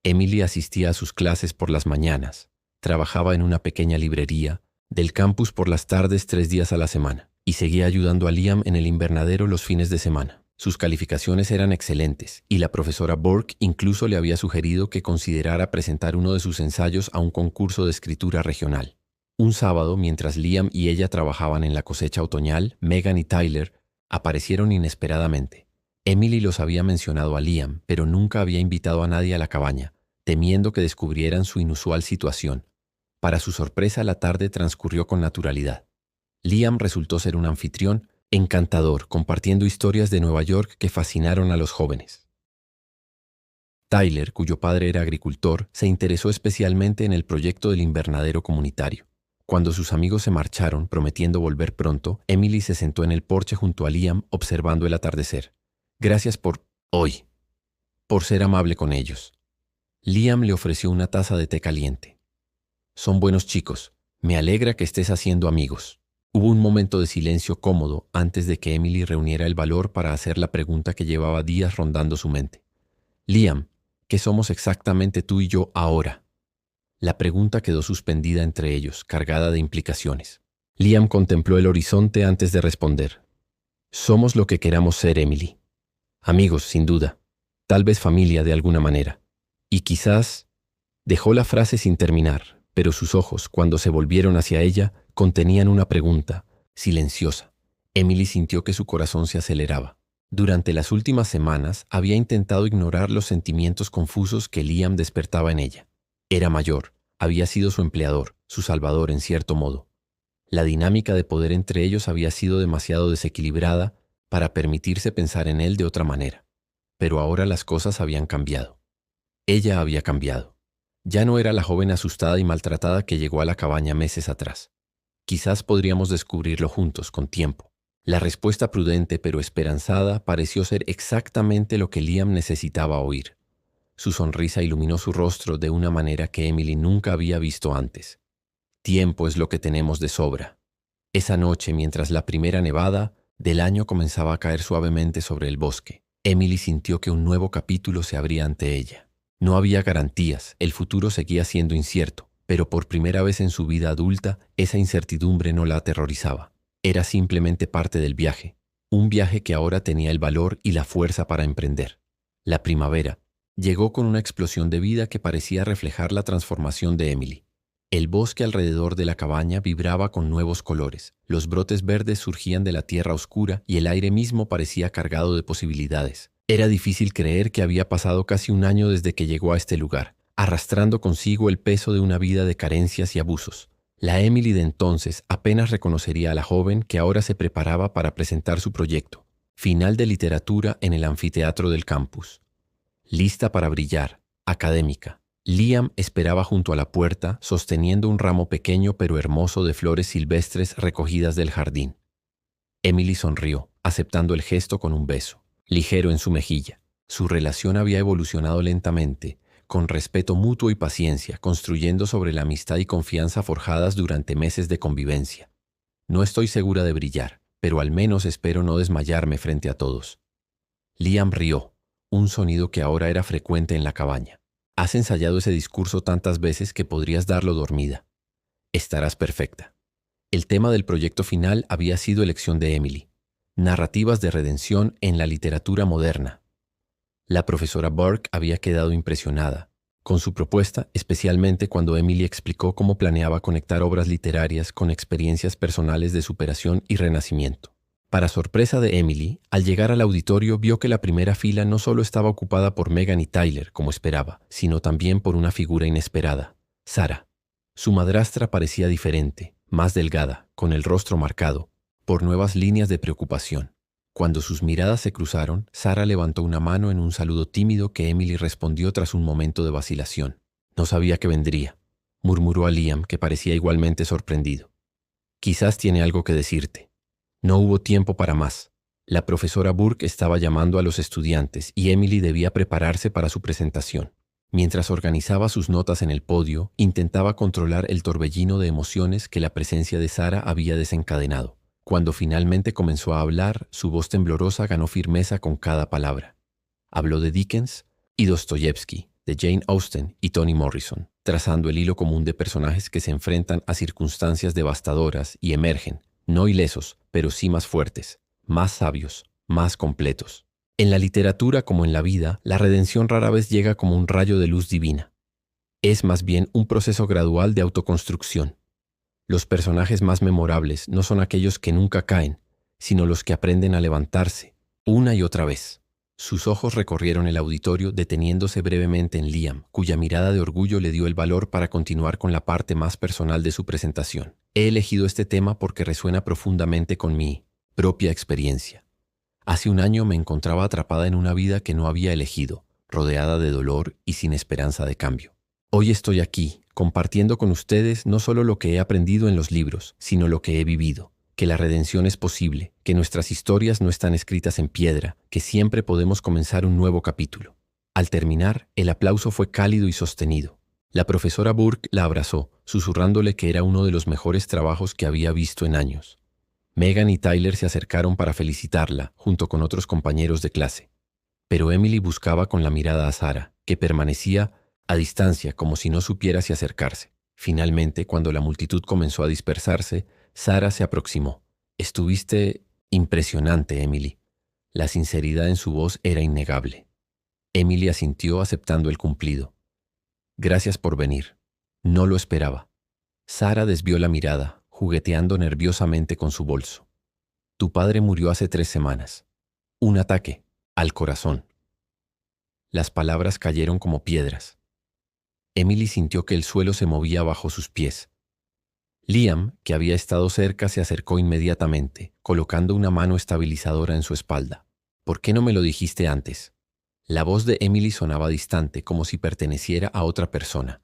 Emily asistía a sus clases por las mañanas, trabajaba en una pequeña librería, del campus por las tardes 3 días a la semana, y seguía ayudando a Liam en el invernadero los fines de semana. Sus calificaciones eran excelentes, y la profesora Burke incluso le había sugerido que considerara presentar uno de sus ensayos a un concurso de escritura regional. Un sábado, mientras Liam y ella trabajaban en la cosecha otoñal, Megan y Tyler aparecieron inesperadamente. Emily los había mencionado a Liam, pero nunca había invitado a nadie a la cabaña, temiendo que descubrieran su inusual situación. Para su sorpresa, la tarde transcurrió con naturalidad. Liam resultó ser un anfitrión encantador, compartiendo historias de Nueva York que fascinaron a los jóvenes. Tyler, cuyo padre era agricultor, se interesó especialmente en el proyecto del invernadero comunitario. Cuando sus amigos se marcharon, prometiendo volver pronto, Emily se sentó en el porche junto a Liam observando el atardecer. Gracias por hoy, por ser amable con ellos. Liam le ofreció una taza de té caliente. Son buenos chicos. Me alegra que estés haciendo amigos. Hubo un momento de silencio cómodo antes de que Emily reuniera el valor para hacer la pregunta que llevaba días rondando su mente. Liam, ¿qué somos exactamente tú y yo ahora? La pregunta quedó suspendida entre ellos, cargada de implicaciones. Liam contempló el horizonte antes de responder. Somos lo que queramos ser, Emily. Amigos, sin duda. Tal vez familia de alguna manera. Y quizás... Dejó la frase sin terminar, pero sus ojos, cuando se volvieron hacia ella, contenían una pregunta, silenciosa. Emily sintió que su corazón se aceleraba. Durante las últimas semanas había intentado ignorar los sentimientos confusos que Liam despertaba en ella. Era mayor, había sido su empleador, su salvador en cierto modo. La dinámica de poder entre ellos había sido demasiado desequilibrada para permitirse pensar en él de otra manera. Pero ahora las cosas habían cambiado. Ella había cambiado. Ya no era la joven asustada y maltratada que llegó a la cabaña meses atrás. Quizás podríamos descubrirlo juntos, con tiempo. La respuesta prudente pero esperanzada pareció ser exactamente lo que Liam necesitaba oír. Su sonrisa iluminó su rostro de una manera que Emily nunca había visto antes. Tiempo es lo que tenemos de sobra. Esa noche, mientras la primera nevada del año comenzaba a caer suavemente sobre el bosque, Emily sintió que un nuevo capítulo se abría ante ella. No había garantías, el futuro seguía siendo incierto, pero por primera vez en su vida adulta, esa incertidumbre no la aterrorizaba. Era simplemente parte del viaje, un viaje que ahora tenía el valor y la fuerza para emprender. La primavera llegó con una explosión de vida que parecía reflejar la transformación de Emily. El bosque alrededor de la cabaña vibraba con nuevos colores, los brotes verdes surgían de la tierra oscura y el aire mismo parecía cargado de posibilidades. Era difícil creer que había pasado casi un año desde que llegó a este lugar, arrastrando consigo el peso de una vida de carencias y abusos. La Emily de entonces apenas reconocería a la joven que ahora se preparaba para presentar su proyecto, final de literatura en el anfiteatro del campus. Lista para brillar, académica. Liam esperaba junto a la puerta, sosteniendo un ramo pequeño pero hermoso de flores silvestres recogidas del jardín. Emily sonrió, aceptando el gesto con un beso, ligero en su mejilla. Su relación había evolucionado lentamente, con respeto mutuo y paciencia, construyendo sobre la amistad y confianza forjadas durante meses de convivencia. No estoy segura de brillar, pero al menos espero no desmayarme frente a todos. Liam rió, un sonido que ahora era frecuente en la cabaña. Has ensayado ese discurso tantas veces que podrías darlo dormida. Estarás perfecta. El tema del proyecto final había sido elección de Emily. Narrativas de redención en la literatura moderna. La profesora Burke había quedado impresionada con su propuesta, especialmente cuando Emily explicó cómo planeaba conectar obras literarias con experiencias personales de superación y renacimiento. Para sorpresa de Emily, al llegar al auditorio vio que la primera fila no solo estaba ocupada por Megan y Tyler, como esperaba, sino también por una figura inesperada, Sarah. Su madrastra parecía diferente, más delgada, con el rostro marcado por nuevas líneas de preocupación. Cuando sus miradas se cruzaron, Sarah levantó una mano en un saludo tímido que Emily respondió tras un momento de vacilación. No sabía que vendría, murmuró a Liam, que parecía igualmente sorprendido. Quizás tiene algo que decirte. No hubo tiempo para más. La profesora Burke estaba llamando a los estudiantes y Emily debía prepararse para su presentación. Mientras organizaba sus notas en el podio, intentaba controlar el torbellino de emociones que la presencia de Sarah había desencadenado. Cuando finalmente comenzó a hablar, su voz temblorosa ganó firmeza con cada palabra. Habló de Dickens y Dostoyevsky, de Jane Austen y Toni Morrison, trazando el hilo común de personajes que se enfrentan a circunstancias devastadoras y emergen, no ilesos, pero sí más fuertes, más sabios, más completos. En la literatura como en la vida, la redención rara vez llega como un rayo de luz divina. Es más bien un proceso gradual de autoconstrucción. Los personajes más memorables no son aquellos que nunca caen, sino los que aprenden a levantarse, una y otra vez. Sus ojos recorrieron el auditorio deteniéndose brevemente en Liam, cuya mirada de orgullo le dio el valor para continuar con la parte más personal de su presentación. He elegido este tema porque resuena profundamente con mi propia experiencia. Hace un año me encontraba atrapada en una vida que no había elegido, rodeada de dolor y sin esperanza de cambio. Hoy estoy aquí, compartiendo con ustedes no solo lo que he aprendido en los libros, sino lo que he vivido, que la redención es posible, que nuestras historias no están escritas en piedra, que siempre podemos comenzar un nuevo capítulo. Al terminar, el aplauso fue cálido y sostenido. La profesora Burke la abrazó, susurrándole que era uno de los mejores trabajos que había visto en años. Megan y Tyler se acercaron para felicitarla, junto con otros compañeros de clase. Pero Emily buscaba con la mirada a Sarah, que permanecía a distancia como si no supiera si acercarse. Finalmente, cuando la multitud comenzó a dispersarse, Sarah se aproximó. «Estuviste impresionante, Emily». La sinceridad en su voz era innegable. Emily asintió aceptando el cumplido. «Gracias por venir. No lo esperaba». Sarah desvió la mirada, jugueteando nerviosamente con su bolso. «Tu padre murió hace 3 semanas. Un ataque al corazón». Las palabras cayeron como piedras. Emily sintió que el suelo se movía bajo sus pies. Liam, que había estado cerca, se acercó inmediatamente, colocando una mano estabilizadora en su espalda. «¿Por qué no me lo dijiste antes?». La voz de Emily sonaba distante, como si perteneciera a otra persona.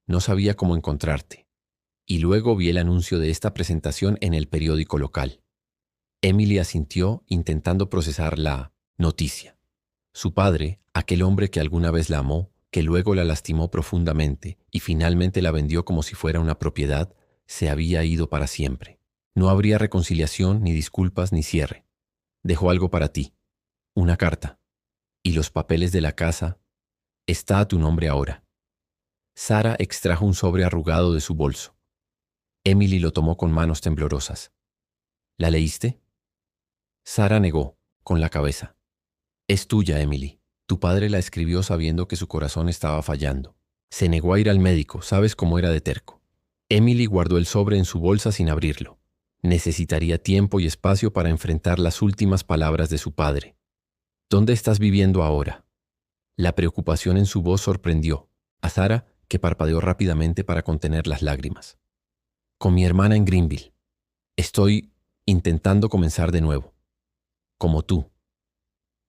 «No sabía cómo encontrarte». Y luego vi el anuncio de esta presentación en el periódico local. Emily asintió, intentando procesar la noticia. Su padre, aquel hombre que alguna vez la amó, que luego la lastimó profundamente y finalmente la vendió como si fuera una propiedad, se había ido para siempre. No habría reconciliación, ni disculpas, ni cierre. Dejó algo para ti. Una carta. Y los papeles de la casa. Está a tu nombre ahora. Sarah extrajo un sobre arrugado de su bolso. Emily lo tomó con manos temblorosas. ¿La leíste? Sarah negó, con la cabeza. Es tuya, Emily. Tu padre la escribió sabiendo que su corazón estaba fallando. Se negó a ir al médico, ¿sabes cómo era de terco? Emily guardó el sobre en su bolsa sin abrirlo. Necesitaría tiempo y espacio para enfrentar las últimas palabras de su padre. ¿Dónde estás viviendo ahora? La preocupación en su voz sorprendió a Sarah, que parpadeó rápidamente para contener las lágrimas. Con mi hermana en Greenville. Estoy intentando comenzar de nuevo. Como tú.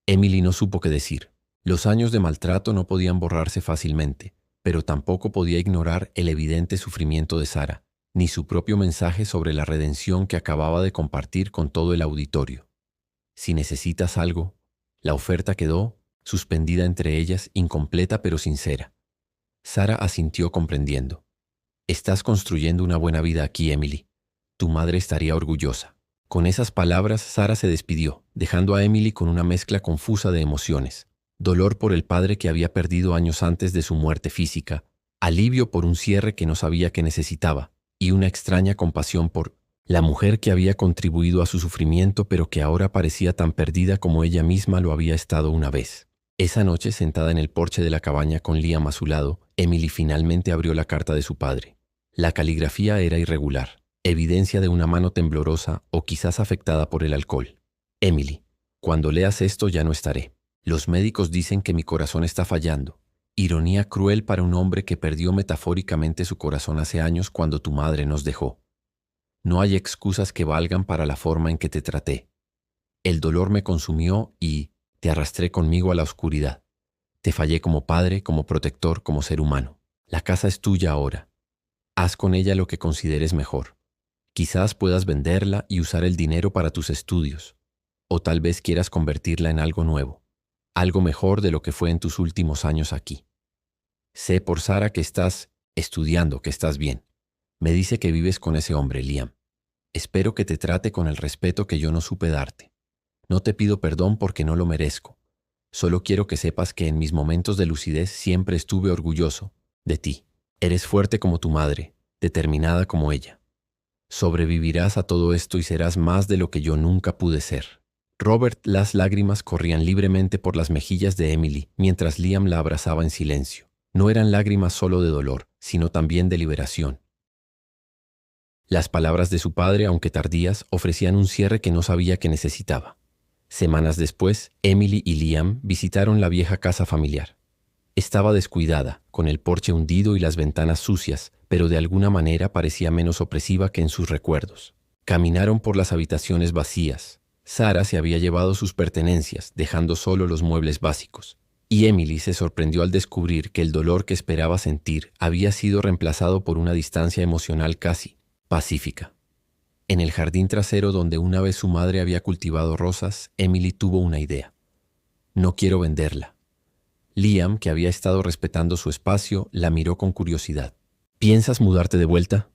Emily no supo qué decir. Los años de maltrato no podían borrarse fácilmente, pero tampoco podía ignorar el evidente sufrimiento de Sarah, ni su propio mensaje sobre la redención que acababa de compartir con todo el auditorio. Si necesitas algo, la oferta quedó, suspendida entre ellas, incompleta pero sincera. Sarah asintió comprendiendo. Estás construyendo una buena vida aquí, Emily. Tu madre estaría orgullosa. Con esas palabras, Sarah se despidió, dejando a Emily con una mezcla confusa de emociones. Dolor por el padre que había perdido años antes de su muerte física, alivio por un cierre que no sabía que necesitaba, y una extraña compasión por la mujer que había contribuido a su sufrimiento pero que ahora parecía tan perdida como ella misma lo había estado una vez. Esa noche, sentada en el porche de la cabaña con Liam a su lado, Emily finalmente abrió la carta de su padre. La caligrafía era irregular, evidencia de una mano temblorosa o quizás afectada por el alcohol. Emily, cuando leas esto ya no estaré. Los médicos dicen que mi corazón está fallando. Ironía cruel para un hombre que perdió metafóricamente su corazón hace años cuando tu madre nos dejó. No hay excusas que valgan para la forma en que te traté. El dolor me consumió y te arrastré conmigo a la oscuridad. Te fallé como padre, como protector, como ser humano. La casa es tuya ahora. Haz con ella lo que consideres mejor. Quizás puedas venderla y usar el dinero para tus estudios. O tal vez quieras convertirla en algo nuevo. Algo mejor de lo que fue en tus últimos años aquí. Sé por Sarah que estás estudiando, que estás bien. Me dice que vives con ese hombre, Liam. Espero que te trate con el respeto que yo no supe darte. No te pido perdón porque no lo merezco. Solo quiero que sepas que en mis momentos de lucidez siempre estuve orgulloso de ti. Eres fuerte como tu madre, determinada como ella. Sobrevivirás a todo esto y serás más de lo que yo nunca pude ser. Robert, las lágrimas corrían libremente por las mejillas de Emily mientras Liam la abrazaba en silencio. No eran lágrimas solo de dolor, sino también de liberación. Las palabras de su padre, aunque tardías, ofrecían un cierre que no sabía que necesitaba. Semanas después, Emily y Liam visitaron la vieja casa familiar. Estaba descuidada, con el porche hundido y las ventanas sucias, pero de alguna manera parecía menos opresiva que en sus recuerdos. Caminaron por las habitaciones vacías. Sarah se había llevado sus pertenencias, dejando solo los muebles básicos. Y Emily se sorprendió al descubrir que el dolor que esperaba sentir había sido reemplazado por una distancia emocional casi pacífica. En el jardín trasero donde una vez su madre había cultivado rosas, Emily tuvo una idea. No quiero venderla. Liam, que había estado respetando su espacio, la miró con curiosidad. ¿Piensas mudarte de vuelta?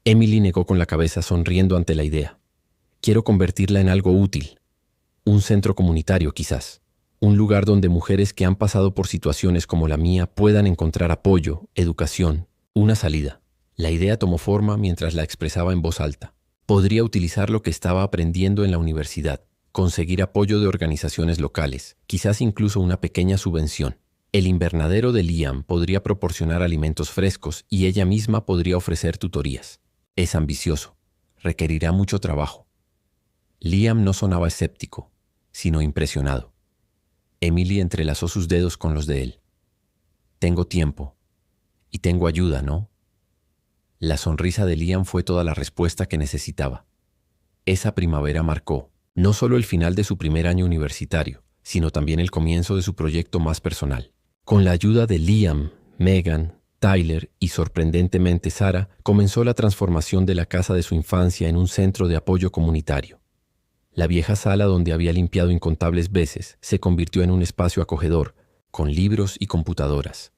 Emily negó con la cabeza, sonriendo ante la idea. Quiero convertirla en algo útil. Un centro comunitario, quizás. Un lugar donde mujeres que han pasado por situaciones como la mía puedan encontrar apoyo, educación, una salida. La idea tomó forma mientras la expresaba en voz alta. Podría utilizar lo que estaba aprendiendo en la universidad, conseguir apoyo de organizaciones locales, quizás incluso una pequeña subvención. El invernadero de Liam podría proporcionar alimentos frescos y ella misma podría ofrecer tutorías. Es ambicioso. Requerirá mucho trabajo. Liam no sonaba escéptico, sino impresionado. Emily entrelazó sus dedos con los de él. Tengo tiempo. Y tengo ayuda, ¿no? La sonrisa de Liam fue toda la respuesta que necesitaba. Esa primavera marcó no solo el final de su primer año universitario, sino también el comienzo de su proyecto más personal. Con la ayuda de Liam, Megan, Tyler y sorprendentemente Sarah, comenzó la transformación de la casa de su infancia en un centro de apoyo comunitario. La vieja sala donde había limpiado incontables veces se convirtió en un espacio acogedor, con libros y computadoras.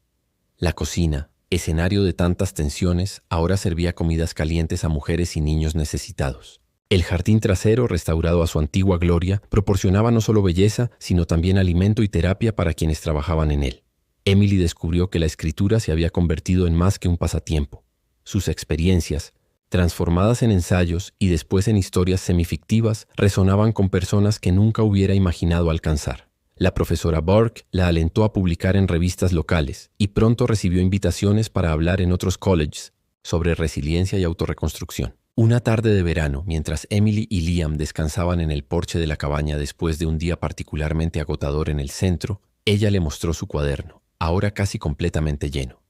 La cocina, escenario de tantas tensiones, ahora servía comidas calientes a mujeres y niños necesitados. El jardín trasero, restaurado a su antigua gloria, proporcionaba no solo belleza, sino también alimento y terapia para quienes trabajaban en él. Emily descubrió que la escritura se había convertido en más que un pasatiempo. Sus experiencias, transformadas en ensayos y después en historias semifictivas, resonaban con personas que nunca hubiera imaginado alcanzar. La profesora Burke la alentó a publicar en revistas locales y pronto recibió invitaciones para hablar en otros colleges sobre resiliencia y autorreconstrucción. Una tarde de verano, mientras Emily y Liam descansaban en el porche de la cabaña después de un día particularmente agotador en el centro, ella le mostró su cuaderno, ahora casi completamente lleno.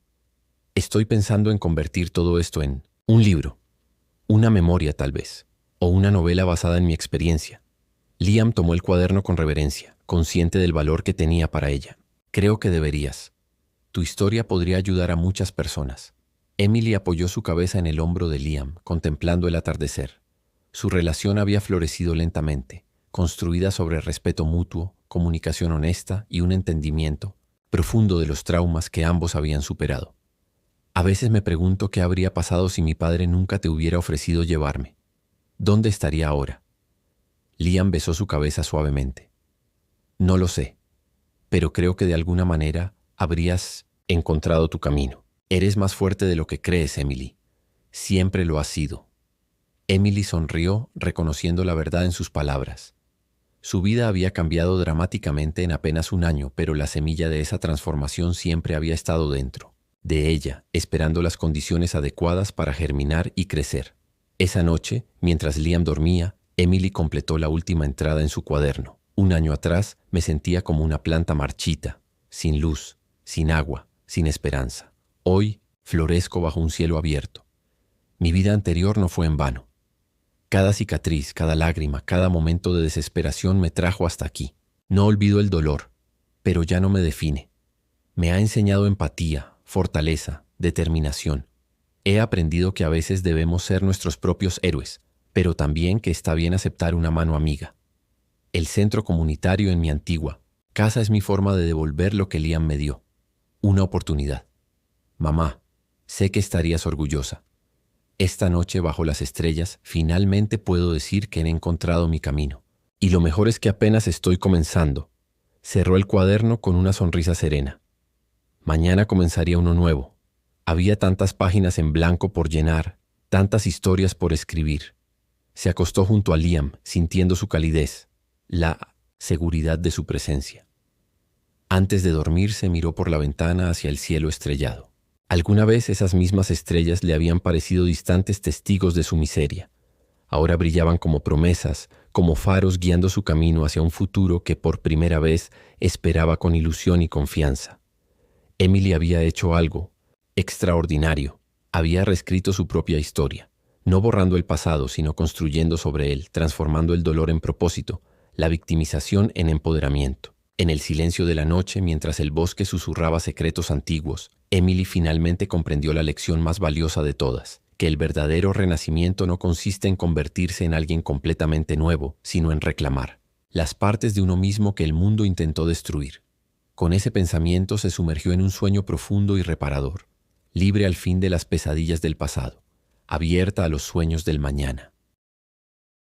Estoy pensando en convertir todo esto en un libro, una memoria tal vez, o una novela basada en mi experiencia. Liam tomó el cuaderno con reverencia, consciente del valor que tenía para ella. Creo que deberías. Tu historia podría ayudar a muchas personas. Emily apoyó su cabeza en el hombro de Liam, contemplando el atardecer. Su relación había florecido lentamente, construida sobre respeto mutuo, comunicación honesta y un entendimiento profundo de los traumas que ambos habían superado. A veces me pregunto qué habría pasado si mi padre nunca te hubiera ofrecido llevarme. ¿Dónde estaría ahora? Liam besó su cabeza suavemente. No lo sé, pero creo que de alguna manera habrías encontrado tu camino. Eres más fuerte de lo que crees, Emily. Siempre lo has sido. Emily sonrió, reconociendo la verdad en sus palabras. Su vida había cambiado dramáticamente en apenas un año, pero la semilla de esa transformación siempre había estado dentro de ella, esperando las condiciones adecuadas para germinar y crecer. Esa noche, mientras Liam dormía, Emily completó la última entrada en su cuaderno. Un año atrás me sentía como una planta marchita, sin luz, sin agua, sin esperanza. Hoy florezco bajo un cielo abierto. Mi vida anterior no fue en vano. Cada cicatriz, cada lágrima, cada momento de desesperación me trajo hasta aquí. No olvido el dolor, pero ya no me define. Me ha enseñado empatía, fortaleza, determinación. He aprendido que a veces debemos ser nuestros propios héroes, pero también que está bien aceptar una mano amiga. El centro comunitario en mi antigua casa es mi forma de devolver lo que Liam me dio. Una oportunidad. Mamá, sé que estarías orgullosa. Esta noche bajo las estrellas finalmente puedo decir que he encontrado mi camino. Y lo mejor es que apenas estoy comenzando. Cerró el cuaderno con una sonrisa serena. Mañana comenzaría uno nuevo. Había tantas páginas en blanco por llenar, tantas historias por escribir. Se acostó junto a Liam, sintiendo su calidez, la seguridad de su presencia. Antes de dormirse miró por la ventana hacia el cielo estrellado. Alguna vez esas mismas estrellas le habían parecido distantes testigos de su miseria. Ahora brillaban como promesas, como faros guiando su camino hacia un futuro que por primera vez esperaba con ilusión y confianza. Emily había hecho algo extraordinario. Había reescrito su propia historia, no borrando el pasado, sino construyendo sobre él, transformando el dolor en propósito, la victimización en empoderamiento. En el silencio de la noche, mientras el bosque susurraba secretos antiguos, Emily finalmente comprendió la lección más valiosa de todas, que el verdadero renacimiento no consiste en convertirse en alguien completamente nuevo, sino en reclamar las partes de uno mismo que el mundo intentó destruir. Con ese pensamiento se sumergió en un sueño profundo y reparador, libre al fin de las pesadillas del pasado, abierta a los sueños del mañana.